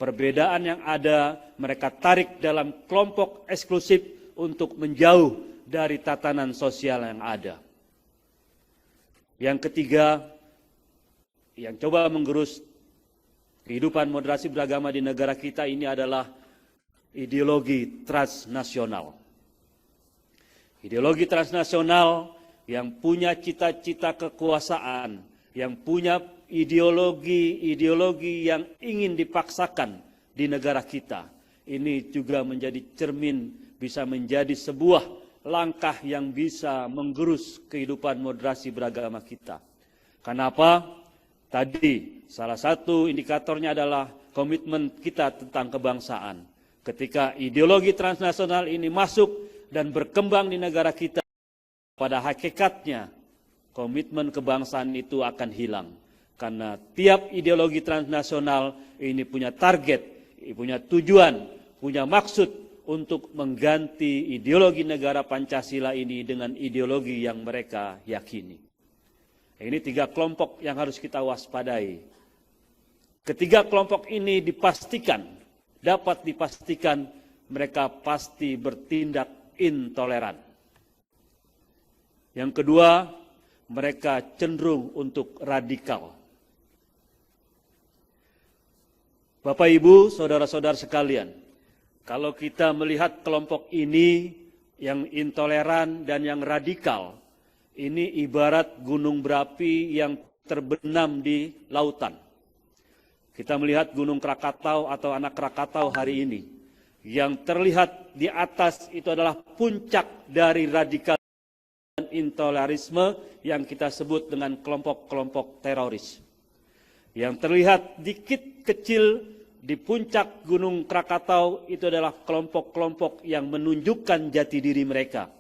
perbedaan yang ada mereka tarik dalam kelompok eksklusif untuk menjauh dari tatanan sosial yang ada. Yang ketiga, yang coba menggerus kehidupan moderasi beragama di negara kita ini adalah ideologi transnasional. Ideologi transnasional yang punya cita-cita kekuasaan, yang punya ideologi yang ingin dipaksakan di negara kita. Ini juga menjadi cermin, bisa menjadi sebuah langkah yang bisa menggerus kehidupan moderasi beragama kita. Kenapa? Tadi salah satu indikatornya adalah komitmen kita tentang kebangsaan. Ketika ideologi transnasional ini masuk dan berkembang di negara kita, pada hakikatnya komitmen kebangsaan itu akan hilang. Karena tiap ideologi transnasional ini punya target, punya tujuan, punya maksud untuk mengganti ideologi negara Pancasila ini dengan ideologi yang mereka yakini. Ini 3 kelompok yang harus kita waspadai. Ketiga kelompok ini dapat dipastikan mereka pasti bertindak intoleran. Yang kedua, mereka cenderung untuk radikal. Bapak, Ibu, saudara-saudara sekalian, kalau kita melihat kelompok ini yang intoleran dan yang radikal, ini ibarat gunung berapi yang terbenam di lautan. Kita melihat Gunung Krakatau atau Anak Krakatau hari ini. Yang terlihat di atas itu adalah puncak dari radikal dan intolerisme yang kita sebut dengan kelompok-kelompok teroris. Yang terlihat dikit kecil di puncak Gunung Krakatau itu adalah kelompok-kelompok yang menunjukkan jati diri mereka.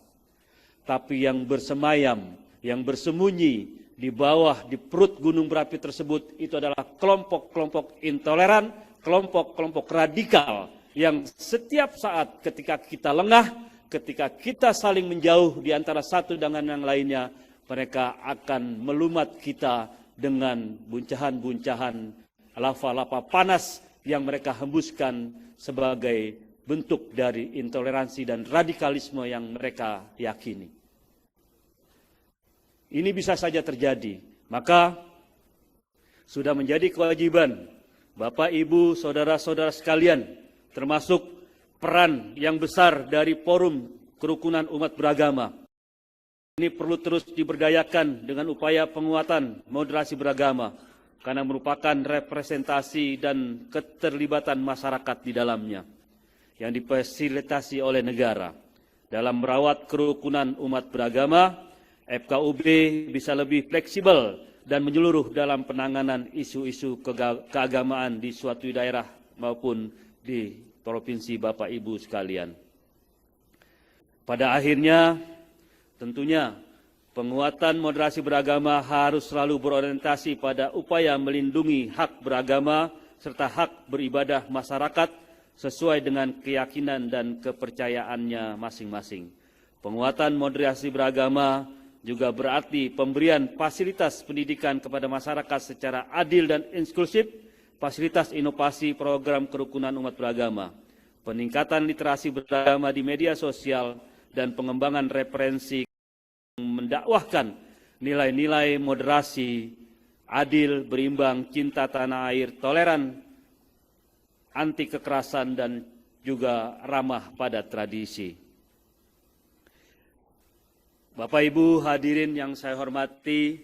Tapi yang bersemayam, yang bersembunyi di bawah, di perut gunung berapi tersebut itu adalah kelompok-kelompok intoleran, kelompok-kelompok radikal yang setiap saat ketika kita lengah, ketika kita saling menjauh di antara satu dengan yang lainnya, mereka akan melumat kita dengan buncahan-buncahan lava-lava panas yang mereka hembuskan sebagai bentuk dari intoleransi dan radikalisme yang mereka yakini. Ini bisa saja terjadi. Maka sudah menjadi kewajiban Bapak, Ibu, saudara-saudara sekalian, termasuk peran yang besar dari Forum Kerukunan Umat Beragama. Ini perlu terus diberdayakan dengan upaya penguatan moderasi beragama, karena merupakan representasi dan keterlibatan masyarakat di dalamnya, yang difasilitasi oleh negara. Dalam merawat kerukunan umat beragama, FKUB bisa lebih fleksibel dan menyeluruh dalam penanganan isu-isu keagamaan di suatu daerah maupun di provinsi Bapak Ibu sekalian. Pada akhirnya, tentunya penguatan moderasi beragama harus selalu berorientasi pada upaya melindungi hak beragama serta hak beribadah masyarakat sesuai dengan keyakinan dan kepercayaannya masing-masing. Penguatan moderasi beragama juga berarti pemberian fasilitas pendidikan kepada masyarakat secara adil dan inklusif, fasilitas inovasi program kerukunan umat beragama, peningkatan literasi beragama di media sosial, dan pengembangan referensi mendakwahkan nilai-nilai moderasi, adil, berimbang, cinta tanah air, toleran, anti kekerasan, dan juga ramah pada tradisi. Bapak Ibu hadirin yang saya hormati,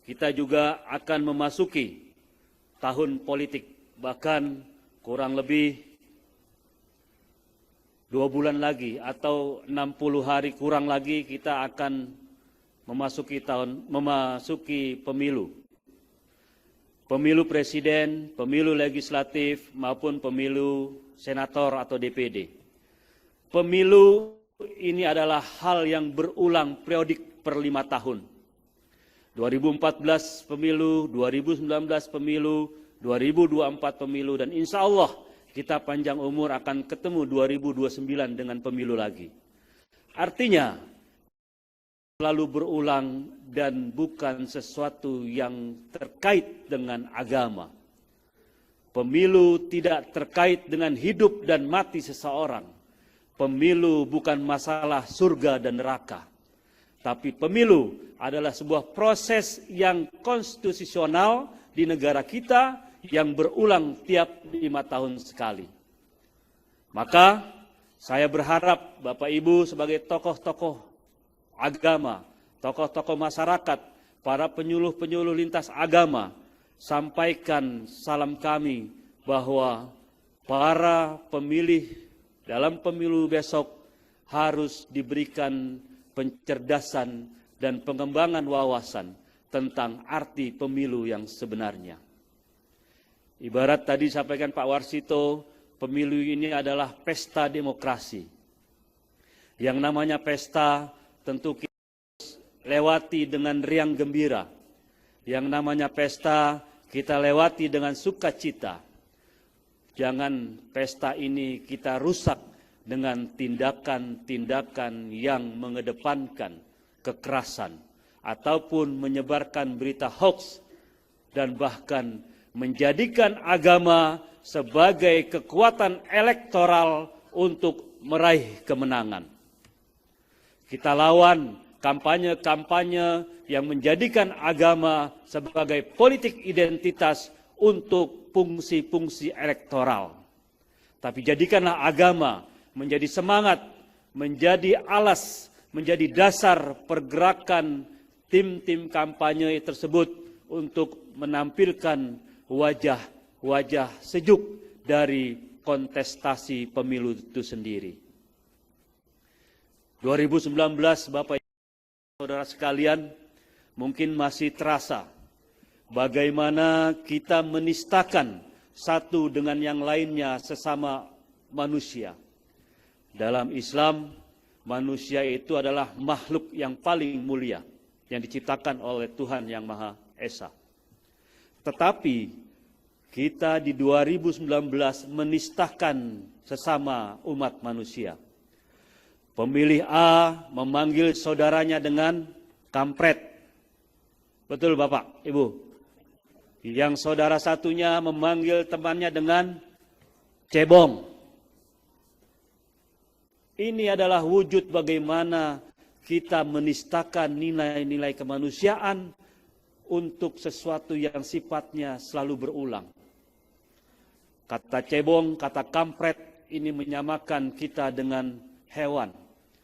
kita juga akan memasuki tahun politik, bahkan kurang lebih 2 bulan lagi atau 60 hari kurang lagi kita akan memasuki pemilu. Pemilu presiden, pemilu legislatif maupun pemilu senator atau DPD. Pemilu ini adalah hal yang berulang periodik per 5 tahun. 2014 pemilu, 2019 pemilu, 2024 pemilu, dan insya Allah kita panjang umur akan ketemu 2029 dengan pemilu lagi. Artinya, selalu berulang dan bukan sesuatu yang terkait dengan agama. Pemilu tidak terkait dengan hidup dan mati seseorang. pemilu bukan masalah surga dan neraka. Tapi pemilu adalah sebuah proses yang konstitusional di negara kita yang berulang tiap 5 tahun sekali. Maka saya berharap Bapak Ibu sebagai tokoh-tokoh agama, tokoh-tokoh masyarakat, para penyuluh-penyuluh lintas agama, sampaikan salam kami bahwa para pemilih dalam pemilu besok harus diberikan pencerdasan dan pengembangan wawasan tentang arti pemilu yang sebenarnya. Ibarat tadi disampaikan Pak Warsito, pemilu ini adalah pesta demokrasi. Yang namanya pesta tentu kita harus lewati dengan riang gembira. Yang namanya pesta kita lewati dengan sukacita. Jangan pesta ini kita rusak dengan tindakan-tindakan yang mengedepankan kekerasan ataupun menyebarkan berita hoax dan bahkan menjadikan agama sebagai kekuatan elektoral untuk meraih kemenangan. Kita lawan kampanye-kampanye yang menjadikan agama sebagai politik identitas untuk fungsi-fungsi elektoral. Tapi jadikanlah agama menjadi semangat, menjadi alas, menjadi dasar pergerakan tim-tim kampanye tersebut untuk menampilkan wajah-wajah sejuk dari kontestasi pemilu itu sendiri. 2019 Bapak Ibu Saudara sekalian, mungkin masih terasa bagaimana kita menistakan satu dengan yang lainnya sesama manusia. Dalam Islam, manusia itu adalah makhluk yang paling mulia yang diciptakan oleh Tuhan Yang Maha Esa. Tetapi kita di 2019 menistakan sesama umat manusia. Pemilih A memanggil saudaranya dengan kampret. Betul Bapak, Ibu? Yang saudara satunya memanggil temannya dengan cebong. Ini adalah wujud bagaimana kita menistakan nilai-nilai kemanusiaan untuk sesuatu yang sifatnya selalu berulang. Kata cebong, kata kampret ini menyamakan kita dengan hewan.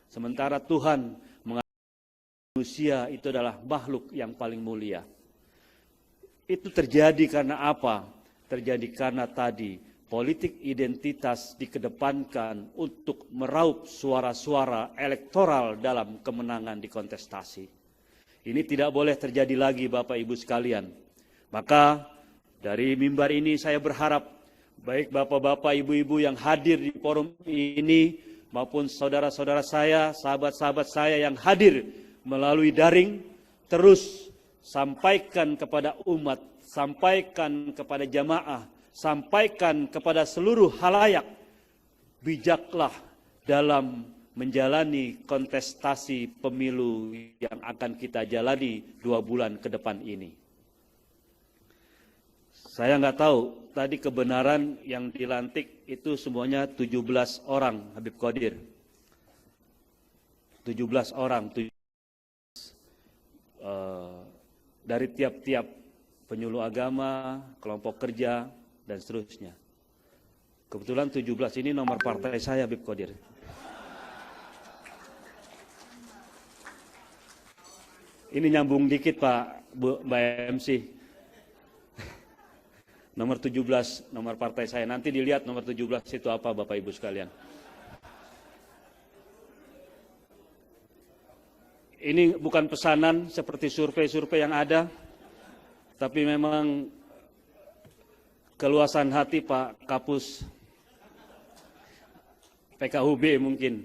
Sementara Tuhan mengatakan manusia itu adalah makhluk yang paling mulia. Itu terjadi karena apa? Terjadi karena tadi politik identitas dikedepankan untuk meraup suara-suara elektoral dalam kemenangan di kontestasi. Ini tidak boleh terjadi lagi Bapak Ibu sekalian. Maka dari mimbar ini saya berharap baik Bapak-Bapak, Ibu-Ibu yang hadir di forum ini maupun saudara-saudara saya, sahabat-sahabat saya yang hadir melalui daring, terus sampaikan kepada umat, sampaikan kepada jamaah, sampaikan kepada seluruh halayak, bijaklah dalam menjalani kontestasi pemilu yang akan kita jalani 2 bulan ke depan ini. Saya nggak tahu, tadi kebenaran yang dilantik itu semuanya 17 orang, Habib Qadir. 17 orang, dari tiap-tiap penyuluh agama, kelompok kerja, dan seterusnya. Kebetulan 17 ini nomor partai saya, Habib Qadir. Ini nyambung dikit Pak, Mbak MC. Nomor 17, nomor partai saya. Nanti dilihat nomor 17 itu apa Bapak Ibu sekalian. Ini bukan pesanan seperti survei-survei yang ada, tapi memang keluasan hati Pak Kapus PKUB mungkin.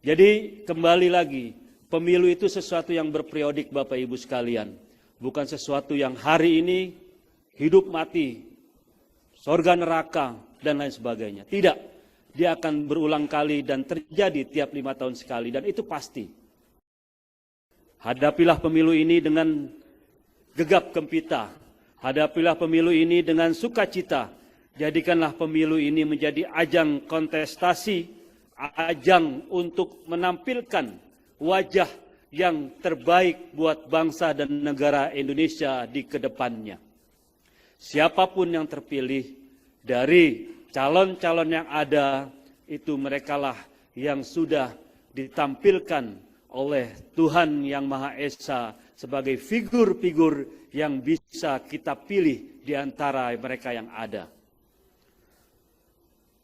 Jadi kembali lagi, pemilu itu sesuatu yang berperiodik Bapak Ibu sekalian. Bukan sesuatu yang hari ini hidup mati, surga neraka, dan lain sebagainya. Tidak, dia akan berulang kali dan terjadi tiap 5 tahun sekali, dan itu pasti. Hadapilah pemilu ini dengan gegap gempita. Hadapilah pemilu ini dengan sukacita. Jadikanlah pemilu ini menjadi ajang kontestasi, ajang untuk menampilkan wajah yang terbaik buat bangsa dan negara Indonesia di kedepannya. Siapapun yang terpilih dari calon-calon yang ada, itu merekalah yang sudah ditampilkan oleh Tuhan Yang Maha Esa sebagai figur-figur yang bisa kita pilih di antara mereka yang ada.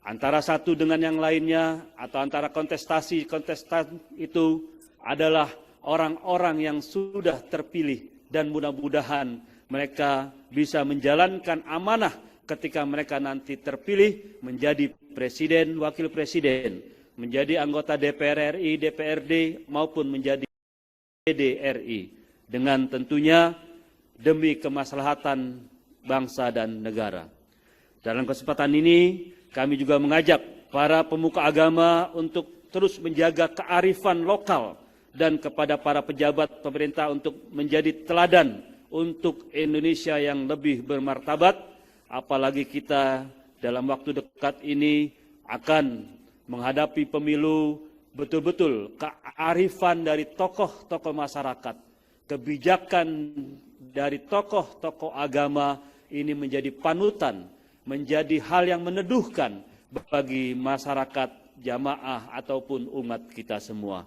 Antara satu dengan yang lainnya atau antara kontestan itu adalah orang-orang yang sudah terpilih dan mudah-mudahan mereka bisa menjalankan amanah ketika mereka nanti terpilih menjadi presiden, wakil presiden, menjadi anggota DPR RI, DPRD maupun menjadi DPD RI dengan tentunya demi kemaslahatan bangsa dan negara. Dalam kesempatan ini kami juga mengajak para pemuka agama untuk terus menjaga kearifan lokal dan kepada para pejabat pemerintah untuk menjadi teladan untuk Indonesia yang lebih bermartabat, apalagi kita dalam waktu dekat ini akan menghadapi pemilu, betul-betul kearifan dari tokoh-tokoh masyarakat, kebijakan dari tokoh-tokoh agama ini menjadi panutan, menjadi hal yang meneduhkan bagi masyarakat, jamaah ataupun umat kita semua.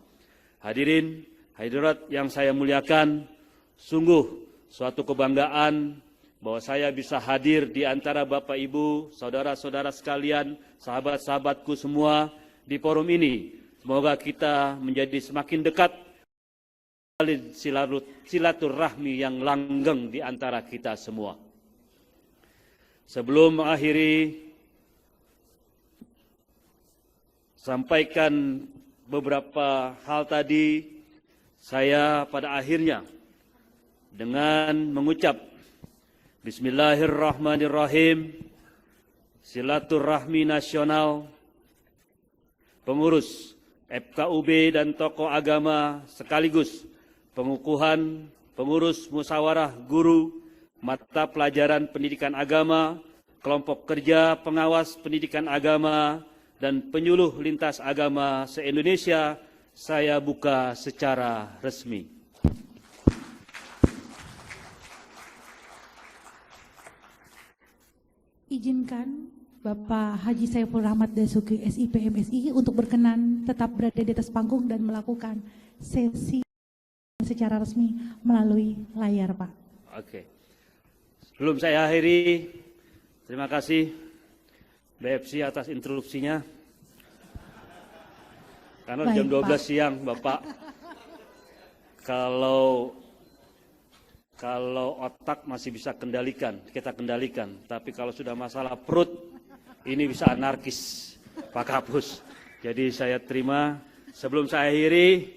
Hadirin, hadirat yang saya muliakan, sungguh suatu kebanggaan bahwa saya bisa hadir di antara Bapak Ibu, saudara-saudara sekalian, sahabat-sahabatku semua di forum ini. Semoga kita menjadi semakin dekat silaturahmi yang langgeng di antara kita semua. Sebelum mengakhiri, sampaikan beberapa hal tadi, saya pada akhirnya dengan mengucap Bismillahirrahmanirrahim, silaturahmi nasional, pengurus FKUB dan tokoh agama sekaligus pengukuhan pengurus musyawarah guru mata pelajaran pendidikan agama, kelompok kerja pengawas pendidikan agama, dan penyuluh lintas agama se-Indonesia, saya buka secara resmi.
Izinkan Bapak Haji Saiful Rahmat Dasuki SIP MSI untuk berkenan tetap berada di atas panggung dan melakukan sesi secara resmi melalui layar, Pak.
Oke. Sebelum saya akhiri, terima kasih BFC atas interupsinya. Karena
Baik,
jam 12
Pak.
siang, Bapak. Kalau otak masih bisa kita kendalikan. Tapi kalau sudah masalah perut, ini bisa anarkis, Pak Kapus. Jadi saya terima. Sebelum saya akhiri,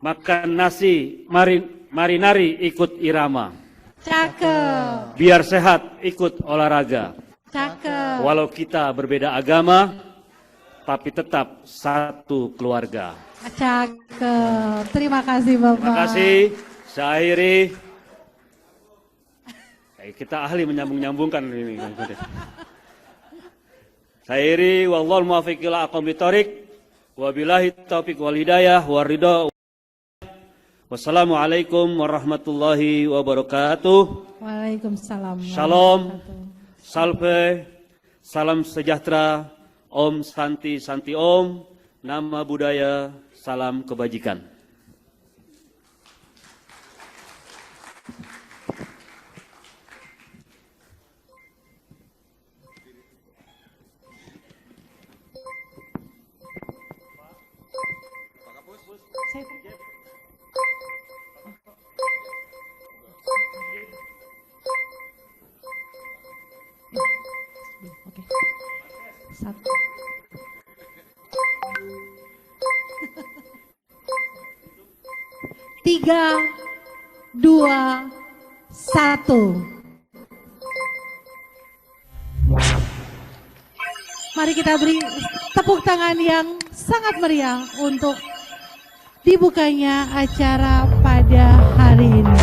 makan nasi, mari nari ikut irama.
Cakep.
Biar sehat ikut olahraga.
Cakep.
Walau kita berbeda agama, tapi tetap satu keluarga.
Cakep. Terima kasih, Bapak.
Terima kasih. Saya akhiri. Kita ahli menyambung-nyambungkan ini. Saya akhiri. Wallahul muwaffiq ila aqwamit thoriq. Wabillahi taufiq wal hidayah war ridha. Wassalamualaikum warahmatullahi wabarakatuh.
Waalaikumsalam.
Shalom. Salve. Salam sejahtera. Om Santi Santi Om. Nama budaya. Salam kebajikan.
Oke. Satu. Tiga, dua, satu. Mari kita beri tepuk tangan yang sangat meriah untuk dibukanya acara pada hari ini.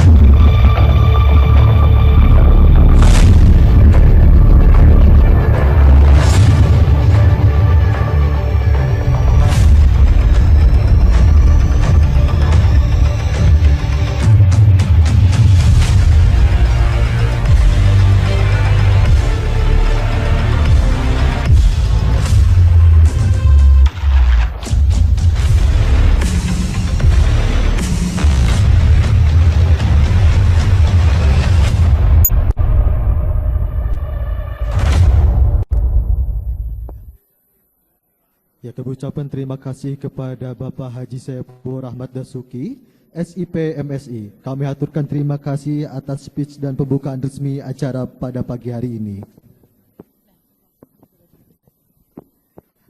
Ya, kami ucapkan terima kasih kepada Bapak Haji Saiful Rahmat Dasuki, SIP MSI. Kami aturkan terima kasih atas speech dan pembukaan resmi acara pada pagi hari ini.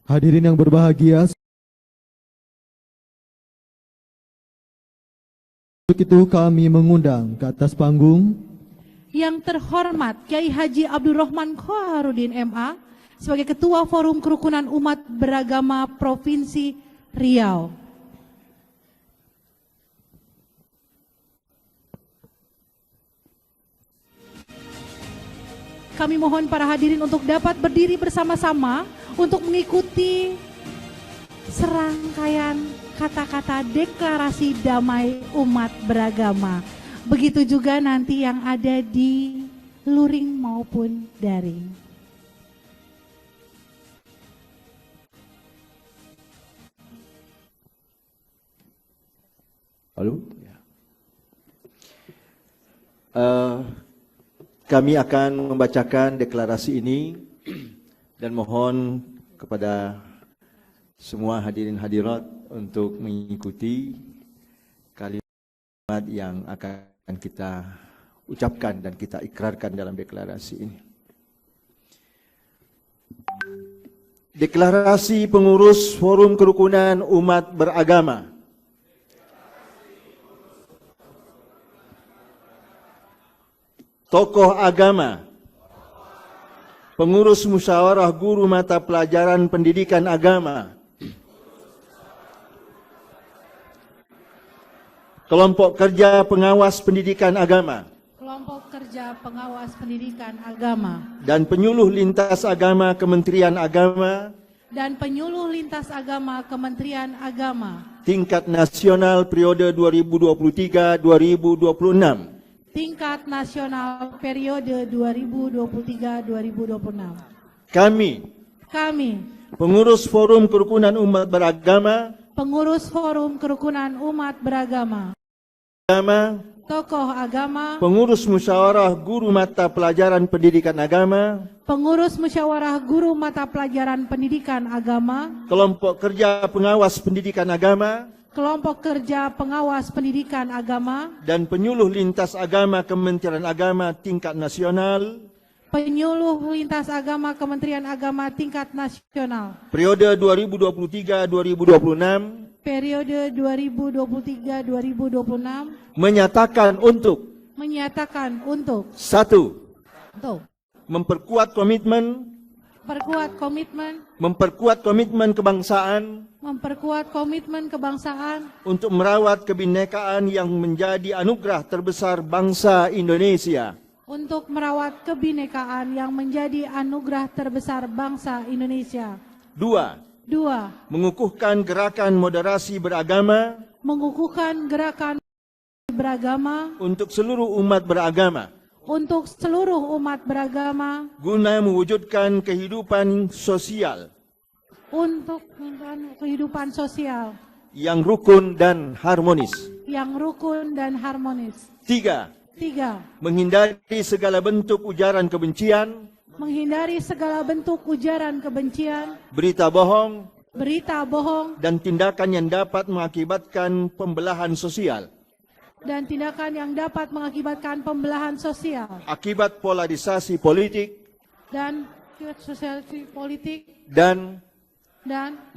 Hadirin yang berbahagia, untuk itu kami mengundang ke atas panggung
yang terhormat Kiai Haji Abdurrahman Khoharudin MA sebagai Ketua Forum Kerukunan Umat Beragama Provinsi Riau. Kami mohon para hadirin untuk dapat berdiri bersama-sama untuk mengikuti serangkaian kata-kata deklarasi damai umat beragama. Begitu juga nanti yang ada di luring maupun daring.
Halo? Ya. Kami akan membacakan deklarasi ini dan mohon kepada semua hadirin hadirat untuk mengikuti kalimat yang akan kita ucapkan dan kita ikrarkan dalam deklarasi ini. Deklarasi pengurus Forum Kerukunan Umat Beragama. Tokoh agama, pengurus musyawarah guru mata pelajaran pendidikan agama, kelompok kerja pengawas pendidikan agama,
Kelompok Kerja Pengawas Pendidikan Agama,
dan penyuluh lintas agama Kementerian Agama,
dan penyuluh lintas agama Kementerian Agama,
tingkat nasional periode 2023-2026.
tingkat nasional periode 2023-2026.
Kami, pengurus Forum Kerukunan Umat Beragama,
pengurus Forum Kerukunan Umat Beragama, tokoh agama,
pengurus musyawarah guru mata pelajaran pendidikan agama,
pengurus musyawarah guru mata pelajaran pendidikan agama,
kelompok kerja pengawas pendidikan agama,
kelompok kerja pengawas pendidikan agama,
dan penyuluh lintas agama Kementerian Agama tingkat nasional,
penyuluh lintas agama Kementerian Agama tingkat nasional,
periode 2023-2026,
periode 2023-2026,
menyatakan untuk 1. Memperkuat komitmen kebangsaan untuk merawat kebinekaan yang menjadi anugerah terbesar bangsa Indonesia.
Untuk merawat kebinekaan yang menjadi anugerah terbesar bangsa Indonesia.
2. Mengukuhkan gerakan moderasi beragama untuk seluruh umat beragama. Guna mewujudkan kehidupan sosial yang rukun dan harmonis. 3. Menghindari segala bentuk ujaran kebencian, berita bohong, dan tindakan yang dapat mengakibatkan pembelahan sosial. Akibat polarisasi politik. Dan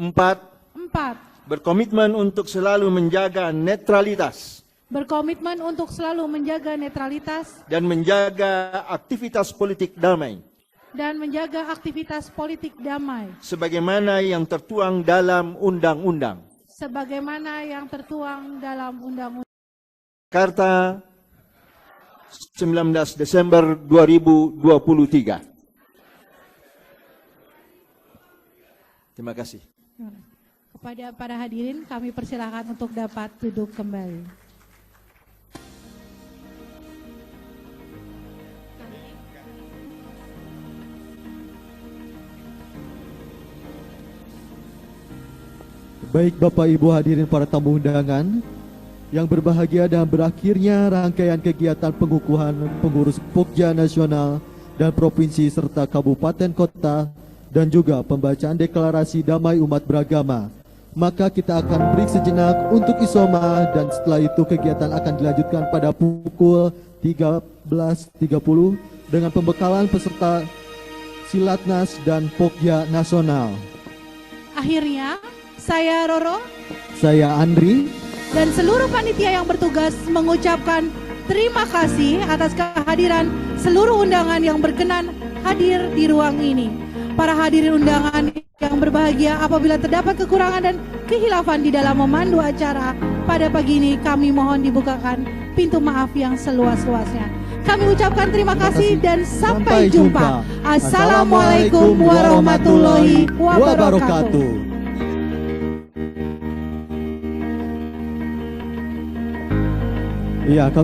4. Berkomitmen untuk selalu menjaga netralitas. Dan menjaga aktivitas politik damai. Sebagaimana yang tertuang dalam undang-undang. Jakarta, 19 Desember 2023. Terima kasih.
Kepada para hadirin kami persilakan untuk dapat duduk kembali.
Baik Bapak Ibu hadirin para tamu undangan yang berbahagia, dan berakhirnya rangkaian kegiatan pengukuhan pengurus Pokja Nasional dan Provinsi serta Kabupaten Kota dan juga pembacaan deklarasi damai umat beragama. Maka kita akan break sejenak untuk isoma dan setelah itu kegiatan akan dilanjutkan pada pukul 13.30 dengan pembekalan peserta Silatnas dan Pokja Nasional.
Akhirnya, saya Roro,
saya Andri,
dan seluruh panitia yang bertugas mengucapkan terima kasih atas kehadiran seluruh undangan yang berkenan hadir di ruang ini. Para hadirin undangan yang berbahagia, apabila terdapat kekurangan dan kehilafan di dalam memandu acara pada pagi ini, kami mohon dibukakan pintu maaf yang seluas-luasnya. Kami ucapkan terima kasih dan sampai jumpa. Assalamualaikum warahmatullahi wabarakatuh.
Iya, kami